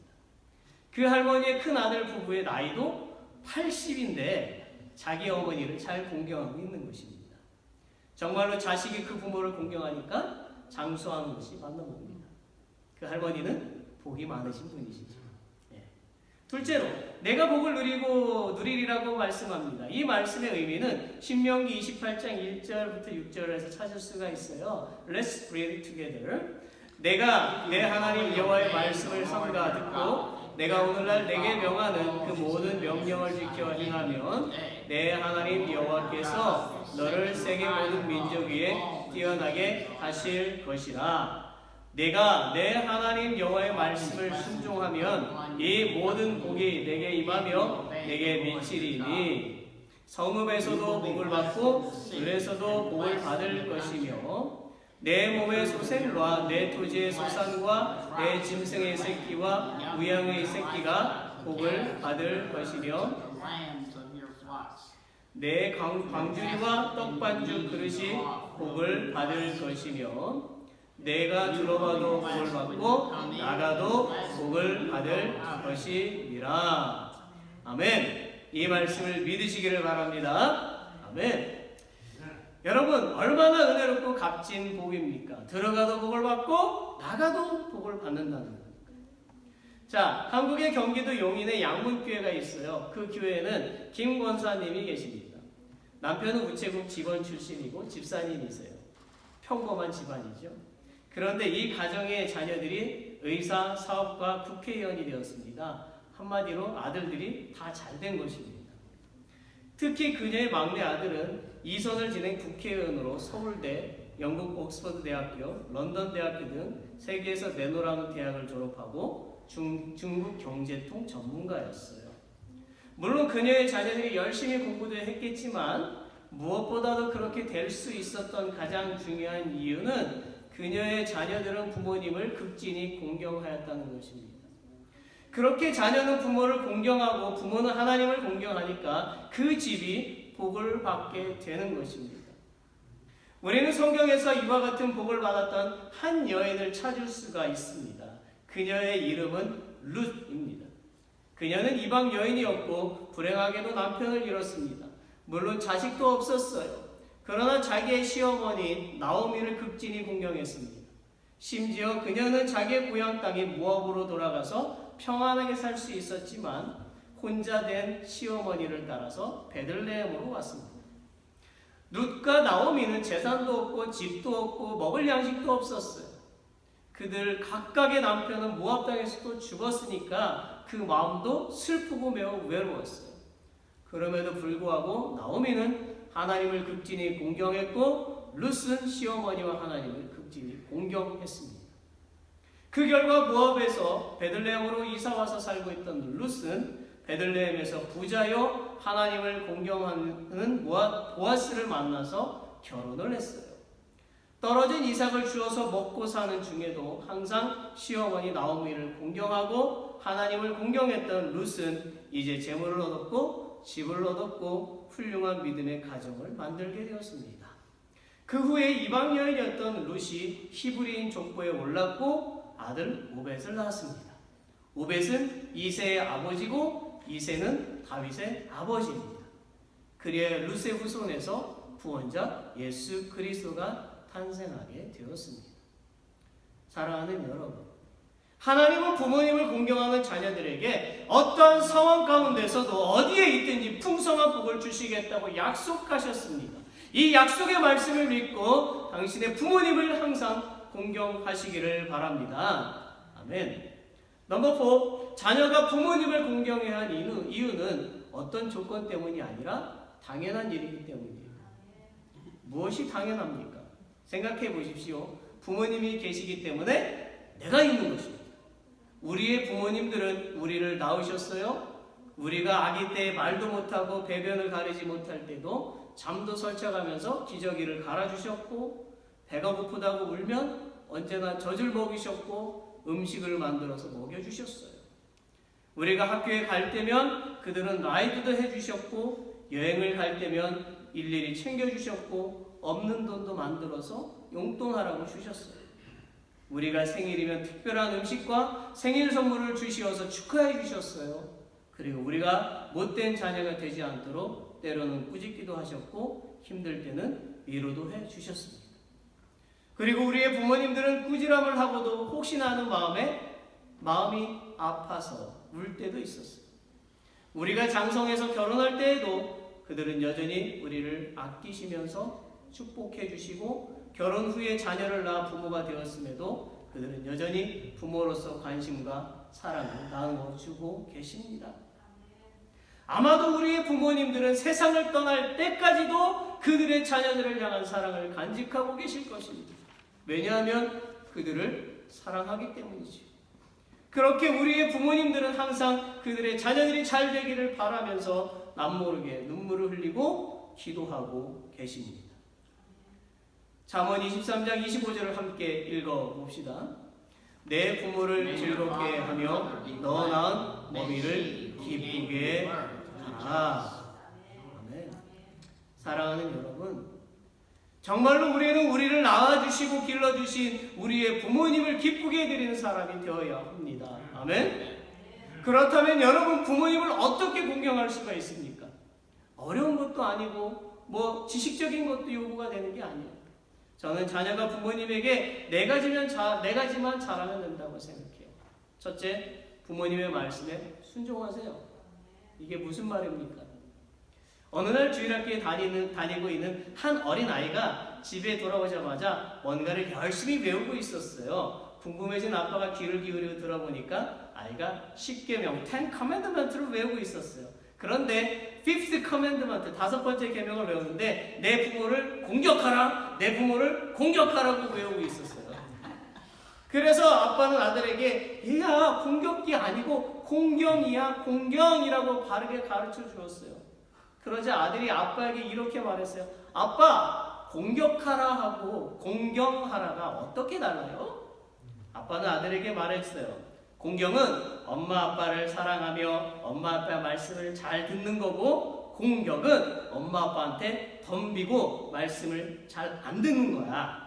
그 할머니의 큰 아들 부부의 나이도 80인데 자기 어머니를 잘 공경하고 있는 것입니다. 정말로 자식이 그 부모를 공경하니까 장수하는 것이 맞는 겁니다. 그 할머니는 복이 많으신 분이시죠. 둘째로 내가 복을 누리리라고 말씀합니다. 이 말씀의 의미는 신명기 28장 1절부터 6절에서 찾을 수가 있어요. Let's read it together. 내가 내 하나님 여호와의 말씀을 삼가 듣고 내가 오늘날 내게 명하는 그 모든 명령을 지켜 행하면 내 하나님 여호와께서 너를 세계 모든 민족 위에 뛰어나게 하실 것이라. 내가 내 하나님 여호와의 말씀을 순종하면 이 모든 복이 내게 임하며 내게 미치리니 성읍에서도 복을 받고 들에서도 복을 받을 것이며 내 몸의 소생과 내 토지의 소산과 내 짐승의 새끼와 우양의 새끼가 복을 받을 것이며 내 광주리와 떡반죽 그릇이 복을 받을 것이며 내가 들어가도 복을 받고 나가도 복을 받을 것이니라. 아멘. 이 말씀을 믿으시기를 바랍니다. 아멘. 여러분, 얼마나 은혜롭고 값진 복입니까? 들어가도 복을 받고 나가도 복을 받는다는 겁니다. 자, 한국의 경기도 용인에 양문교회가 있어요. 그 교회에는 김 권사님이 계십니다. 남편은 우체국 직원 출신이고 집사님이세요. 평범한 집안이죠. 그런데 이 가정의 자녀들이 의사, 사업가, 국회의원이 되었습니다. 한마디로 아들들이 다 잘된 것입니다. 특히 그녀의 막내 아들은 2선을 지낸 국회의원으로 서울대, 영국 옥스퍼드 대학교, 런던 대학교 등 세계에서 내노라는 대학을 졸업하고 중국 경제통 전문가였어요. 물론 그녀의 자녀들이 열심히 공부도 했겠지만 무엇보다도 그렇게 될 수 있었던 가장 중요한 이유는 그녀의 자녀들은 부모님을 극진히 공경하였다는 것입니다. 그렇게 자녀는 부모를 공경하고 부모는 하나님을 공경하니까 그 집이 복을 받게 되는 것입니다. 우리는 성경에서 이와 같은 복을 받았던 한 여인을 찾을 수가 있습니다. 그녀의 이름은 룻입니다. 그녀는 이방 여인이었고 불행하게도 남편을 잃었습니다. 물론 자식도 없었어요. 그러나 자기의 시어머니인 나오미를 극진히 공경했습니다. 심지어 그녀는 자기의 고향 땅인 모압으로 돌아가서 평안하게 살 수 있었지만 혼자 된 시어머니를 따라서 베들레헴으로 왔습니다. 룻과 나오미는 재산도 없고 집도 없고 먹을 양식도 없었어요. 그들 각각의 남편은 모압 땅에서도 죽었으니까 그 마음도 슬프고 매우 외로웠어요. 그럼에도 불구하고 나오미는 하나님을 극진히 공경했고 룻은 시어머니와 하나님을 극진히 공경했습니다. 그 결과 모압에서 베들레헴으로 이사와서 살고 있던 룻은 베들레헴에서 부자여 하나님을 공경하는 보아스를 만나서 결혼을 했어요. 떨어진 이삭을 주어서 먹고 사는 중에도 항상 시어머니 나오미를 공경하고 하나님을 공경했던 룻은 이제 재물을 얻었고 집을 얻었고 훌륭한 믿음의 가정을 만들게 되었습니다. 그 후에 이방 여인이었던 룻이 히브리인 족보에 올랐고 아들 오벳을 낳았습니다. 오벳은 이새의 아버지고 이새는 다윗의 아버지입니다. 그리하여 룻의 후손에서 구원자 예수 그리스도가 탄생하게 되었습니다. 사랑하는 여러분, 하나님은 부모님을 공경하는 자녀들에게 어떠한 상황 가운데서도 어디에 있든지 풍성한 복을 주시겠다고 약속하셨습니다. 이 약속의 말씀을 믿고 당신의 부모님을 항상 공경하시기를 바랍니다. 아멘. 넘버 4, 자녀가 부모님을 공경해야 한 이유는 어떤 조건 때문이 아니라 당연한 일이기 때문이에요. 무엇이 당연합니까? 생각해 보십시오. 부모님이 계시기 때문에 내가 있는 것입니다. 우리의 부모님들은 우리를 낳으셨어요. 우리가 아기 때 말도 못하고 배변을 가리지 못할 때도 잠도 설쳐가면서 기저귀를 갈아주셨고 배가 고프다고 울면 언제나 젖을 먹이셨고 음식을 만들어서 먹여주셨어요. 우리가 학교에 갈 때면 그들은 라이드도 해주셨고 여행을 갈 때면 일일이 챙겨주셨고 없는 돈도 만들어서 용돈하라고 주셨어요. 우리가 생일이면 특별한 음식과 생일 선물을 주시어서 축하해 주셨어요. 그리고 우리가 못된 자녀가 되지 않도록 때로는 꾸짖기도 하셨고 힘들 때는 위로도 해 주셨습니다. 그리고 우리의 부모님들은 꾸지람을 하고도 혹시나 하는 마음이 아파서 울 때도 있었어요. 우리가 장성해서 결혼할 때에도 그들은 여전히 우리를 아끼시면서 축복해 주시고 결혼 후에 자녀를 낳아 부모가 되었음에도 그들은 여전히 부모로서 관심과 사랑을 나눠주고 계십니다. 아마도 우리의 부모님들은 세상을 떠날 때까지도 그들의 자녀들을 향한 사랑을 간직하고 계실 것입니다. 왜냐하면 그들을 사랑하기 때문이죠. 그렇게 우리의 부모님들은 항상 그들의 자녀들이 잘 되기를 바라면서 남모르게 눈물을 흘리고 기도하고 계십니다. 잠언 23장 25절을 함께 읽어봅시다. 내 부모를 즐겁게 하며 너 낳은 어미를 기쁘게 하라. 아멘. 사랑하는 여러분, 정말로 우리는 우리를 낳아주시고 길러주신 우리의 부모님을 기쁘게 해드리는 사람이 되어야 합니다. 아멘. 그렇다면 여러분 부모님을 어떻게 공경할 수가 있습니까? 어려운 것도 아니고 지식적인 것도 요구가 되는 게 아니에요. 저는 자녀가 부모님에게 네 가지만 잘하면 된다고 생각해요. 첫째, 부모님의 말씀에 순종하세요. 이게 무슨 말입니까? 어느 날 주일학교에 다니고 있는 한 어린아이가 집에 돌아오자마자 뭔가를 열심히 외우고 있었어요. 궁금해진 아빠가 귀를 기울이고 들어보니까 아이가 10계명, 10 commandment를 외우고 있었어요. 그런데 5th commandment, 5번째 계명을 외우는데 내 부모를 공격하라, 내 부모를 공격하라고 외우고 있었어요. 그래서 아빠는 아들에게 얘야 공격이 아니고 공경이야 공경이라고 바르게 가르쳐 주었어요. 그러자 아들이 아빠에게 이렇게 말했어요. 아빠 공격하라 하고 공경하라가 어떻게 달라요? 아빠는 아들에게 말했어요. 공경은 엄마 아빠를 사랑하며 엄마 아빠의 말씀을 잘 듣는 거고 공격은 엄마 아빠한테 덤비고 말씀을 잘 안 듣는 거야.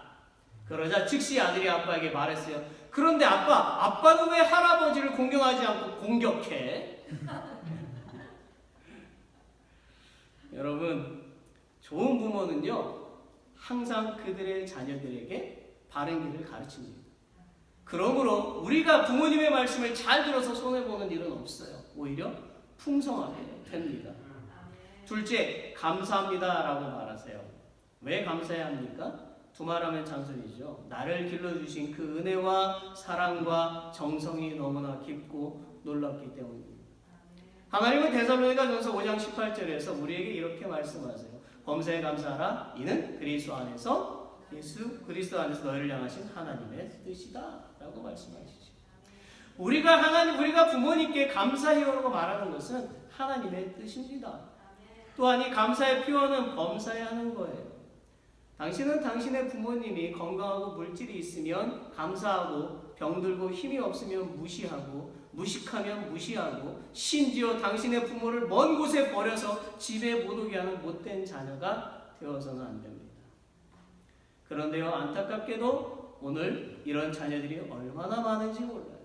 그러자 즉시 아들이 아빠에게 말했어요. 그런데 아빠는 왜 할아버지를 공경하지 않고 공격해? 여러분, 좋은 부모는요 항상 그들의 자녀들에게 바른 길을 가르칩니다. 그러므로 우리가 부모님의 말씀을 잘 들어서 손해보는 일은 없어요. 오히려 풍성하게 됩니다. 둘째, 감사합니다라고 말하세요. 왜 감사해야 합니까? 두말하면 잔소리죠. 나를 길러주신 그 은혜와 사랑과 정성이 너무나 깊고 놀랍기 때문입니다. 하나님은 데살로니가전서 5장 18절에서 우리에게 이렇게 말씀하세요. 범사에 감사하라. 이는 그리스도 안에서 예수 그리스도 안에서 너희를 향하신 하나님의 뜻이다 라고 말씀하시죠. 우리가 부모님께 감사해요라고 말하는 것은 하나님의 뜻입니다. 또한 이 감사의 표현은 범사에 하는 거예요. 당신은 당신의 부모님이 건강하고 물질이 있으면 감사하고 병들고 힘이 없으면 무시하고 무식하면 무시하고 심지어 당신의 부모를 먼 곳에 버려서 집에 못 오게 하는 못된 자녀가 되어서는 안 됩니다. 그런데요, 안타깝게도 오늘 이런 자녀들이 얼마나 많은지 몰라요.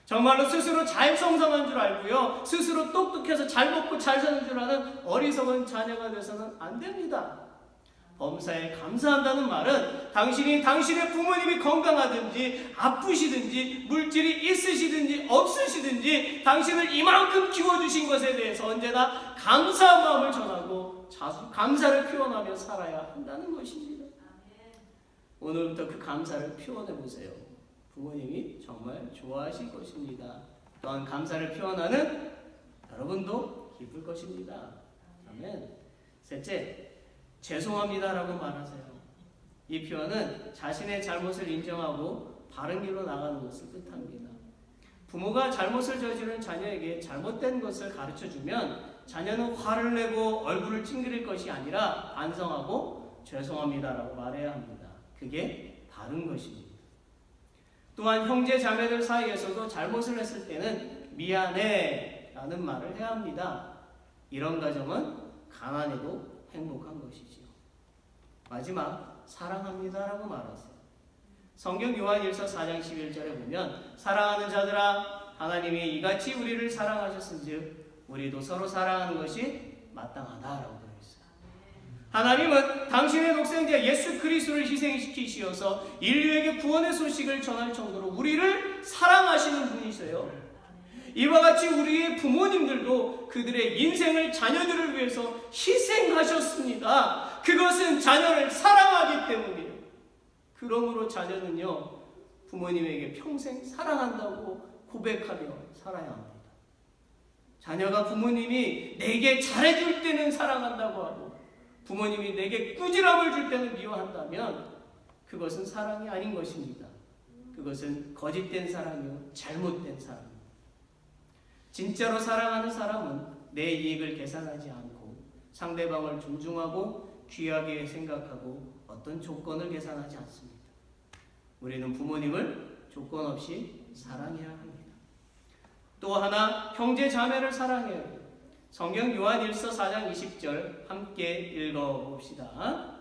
정말로 스스로 자율성장한 줄 알고요, 스스로 똑똑해서 잘 먹고 잘 사는 줄 아는 어리석은 자녀가 돼서는 안 됩니다. 범사에 감사한다는 말은 당신이 당신의 부모님이 건강하든지 아프시든지 물질이 있으시든지 없으시든지 당신을 이만큼 키워주신 것에 대해서 언제나 감사한 마음을 전하고 감사를 표현하며 살아야 한다는 것입니다. 오늘부터 그 감사를 표현해 보세요. 부모님이 정말 좋아하실 것입니다. 또한 감사를 표현하는 여러분도 기쁠 것입니다. 아멘. 셋째, 죄송합니다라고 말하세요. 이 표현은 자신의 잘못을 인정하고 바른 길로 나가는 것을 뜻합니다. 부모가 잘못을 저지른 자녀에게 잘못된 것을 가르쳐주면 자녀는 화를 내고 얼굴을 찡그릴 것이 아니라 반성하고 죄송합니다라고 말해야 합니다. 그게 바른 것입니다. 또한 형제 자매들 사이에서도 잘못을 했을 때는 미안해 라는 말을 해야 합니다. 이런 가정은 가난해도 행복한 것이지요. 마지막, 사랑합니다라고 말하세요. 성경 요한일서 4장 11절에 보면 사랑하는 자들아 하나님이 이같이 우리를 사랑하셨은즉 우리도 서로 사랑하는 것이 마땅하다라고 되어 있어요. 하나님은 당신의 독생자 예수 그리스도를 희생시키시어서 인류에게 구원의 소식을 전할 정도로 우리를 사랑하시는 분이세요. 이와 같이 우리의 부모님들도 그들의 인생을 자녀들을 위해서 희생하셨습니다. 그것은 자녀를 사랑하기 때문이에요. 그러므로 자녀는요, 부모님에게 평생 사랑한다고 고백하며 살아야 합니다. 자녀가 부모님이 내게 잘해줄 때는 사랑한다고 하고 부모님이 내게 꾸지람을 줄 때는 미워한다면 그것은 사랑이 아닌 것입니다. 그것은 거짓된 사랑이요, 잘못된 사랑입니다. 진짜로 사랑하는 사람은 내 이익을 계산하지 않고 상대방을 존중하고 귀하게 생각하고 어떤 조건을 계산하지 않습니다. 우리는 부모님을 조건 없이 사랑해야 합니다. 또 하나, 형제 자매를 사랑해야 합니다. 성경 요한일서 4장 20절 함께 읽어봅시다.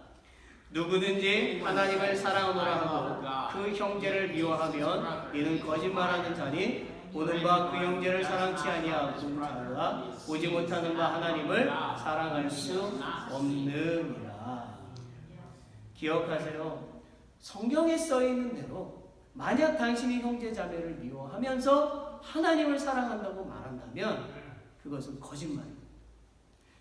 누구든지 하나님을 사랑하노라 하고 그 형제를 미워하면 이는 거짓말하는 자니 보는 바 그 형제를 사랑치 아니하고 자가 보지 못하는 바 하나님을 사랑할 수 없느니라. 기억하세요. 성경에 써있는 대로 만약 당신이 형제 자매를 미워하면서 하나님을 사랑한다고 말한다면 그것은 거짓말입니다.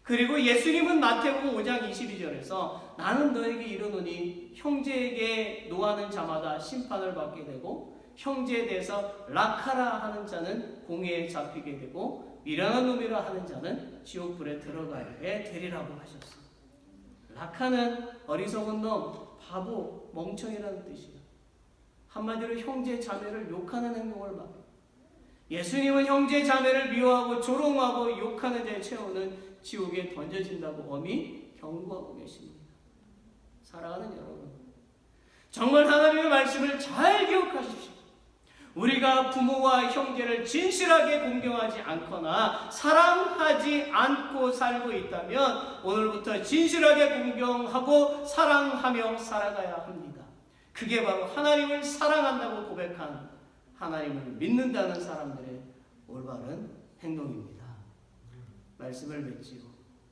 그리고 예수님은 마태복음 5장 22절에서 나는 너에게 이르노니 형제에게 노하는 자마다 심판을 받게 되고 형제에 대해서 락하라 하는 자는 공회에 잡히게 되고 미련한 놈이라 하는 자는 지옥불에 들어가게 되리라고 하셨습니다. 락하는 어리석은 놈, 바보, 멍청이라는 뜻이에요. 한마디로 형제 자매를 욕하는 행동을 말해요. 예수님은 형제 자매를 미워하고 조롱하고 욕하는 자의 채우는 지옥에 던져진다고 엄히 경고하고 계십니다. 사랑하는 여러분, 정말 하나님의 말씀을 잘 기억하십시오. 우리가 부모와 형제를 진실하게 공경하지 않거나 사랑하지 않고 살고 있다면 오늘부터 진실하게 공경하고 사랑하며 살아가야 합니다. 그게 바로 하나님을 사랑한다고 고백한, 하나님을 믿는다는 사람들의 올바른 행동입니다. 말씀을 맺지요.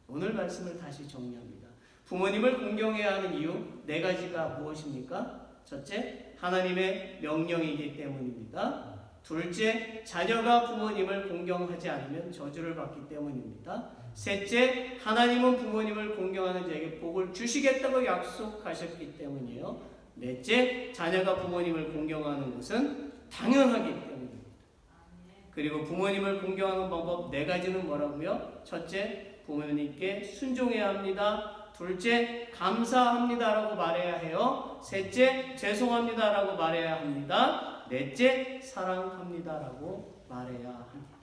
오늘 말씀을 다시 정리합니다. 부모님을 공경해야 하는 이유 4가지가 무엇입니까? 첫째, 하나님의 명령이기 때문입니다. 둘째, 자녀가 부모님을 공경하지 않으면 저주를 받기 때문입니다. 셋째, 하나님은 부모님을 공경하는 자에게 복을 주시겠다고 약속하셨기 때문이에요. 넷째, 자녀가 부모님을 공경하는 것은 당연하기 때문입니다. 그리고 부모님을 공경하는 방법 4가지는 뭐라고요? 첫째, 부모님께 순종해야 합니다. 둘째, 감사합니다라고 말해야 해요. 셋째, 죄송합니다라고 말해야 합니다. 넷째, 사랑합니다라고 말해야 합니다.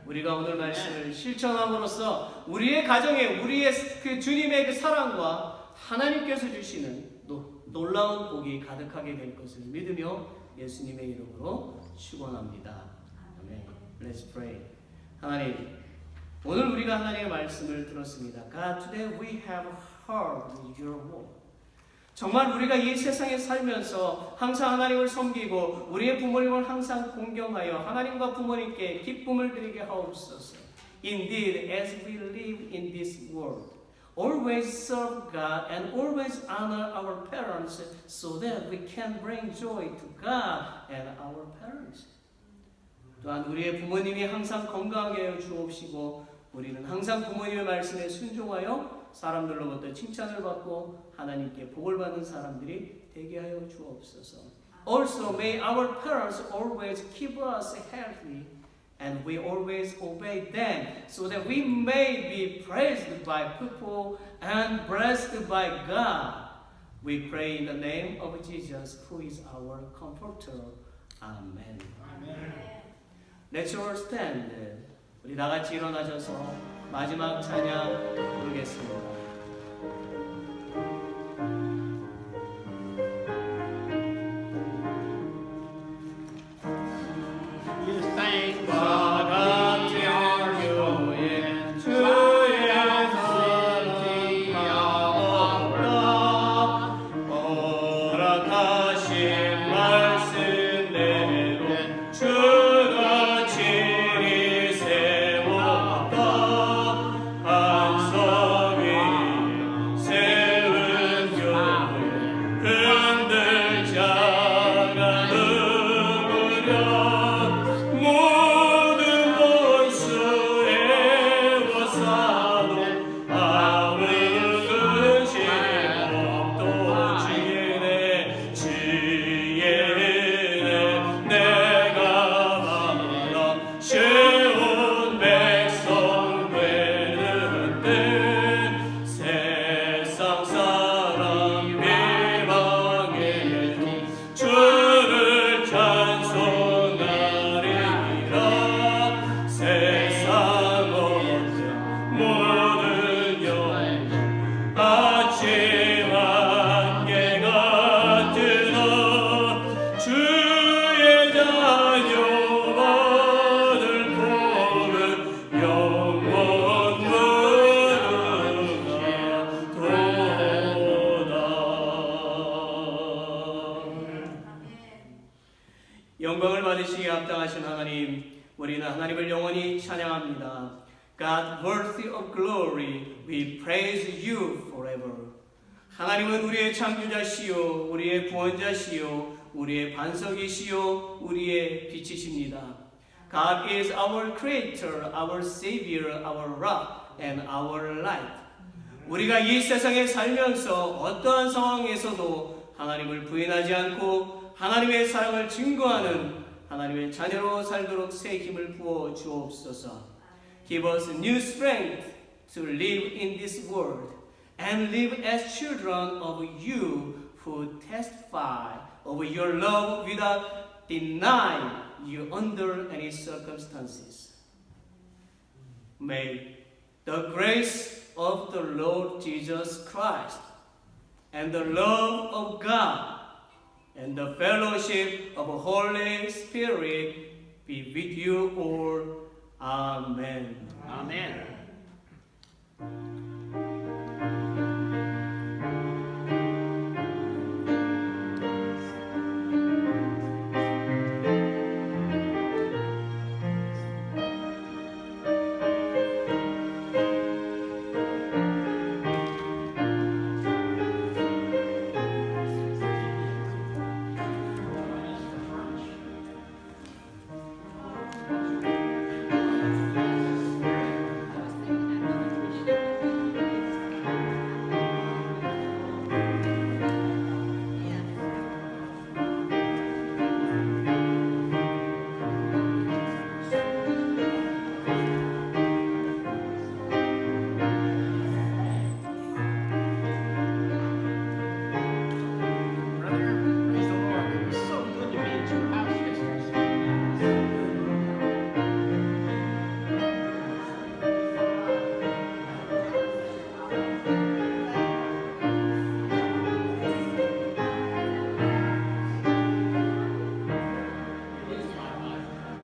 우리가 오늘 말씀을 실천함으로써 우리의 가정에 우리의 그 주님의 그 사랑과 하나님께서 주시는 놀라운 복이 가득하게 될 것을 믿으며 예수님의 이름으로 축원합니다. 아멘. Let's pray. 하나님, 오늘 우리가 하나님의 말씀을 들었습니다. God, today we have heard your word. 정말 우리가 이 세상에 살면서 항상 하나님을 섬기고 우리의 부모님을 항상 공경하여 하나님과 부모님께 기쁨을 드리게 하옵소서. Indeed, as we live in this world, always serve God and always honor our parents so that we can bring joy to God and our parents. 또한 우리의 부모님이 항상 건강하게 하여 주옵시고 우리는 항상 부모님의 말씀에 순종하여 사람들로부터 칭찬을 받고 하나님께 복을 받는 사람들이 되게 하여 주옵소서. Also may our parents always keep us healthy and we always obey them so that we may be praised by people and blessed by God. We pray in the name of Jesus who is our comforter. Amen. Let's all stand. 우리 다 같이 일어나셔서 마지막 찬양 부르겠습니다. 영광을 받으시기에 합당하신 하나님, 우리는 하나님을 영원히 찬양합니다. God worthy of glory, we praise you forever. 하나님은 우리의 창조자시요, 우리의 구원자시요, 우리의 반석이시요, 우리의 빛이십니다. God is our creator, our savior, our rock, and our light. 우리가 이 세상에 살면서 어떠한 상황에서도 하나님을 부인하지 않고 하나님의 사랑을 증거하는 하나님의 자녀로 살도록 새 힘을 부어 주옵소서. Give us new strength to live in this world and live as children of you who testify of your love without denying you under any circumstances. May the grace of the Lord Jesus Christ and the love of God and the fellowship of the Holy Spirit be with you all. Amen. Amen.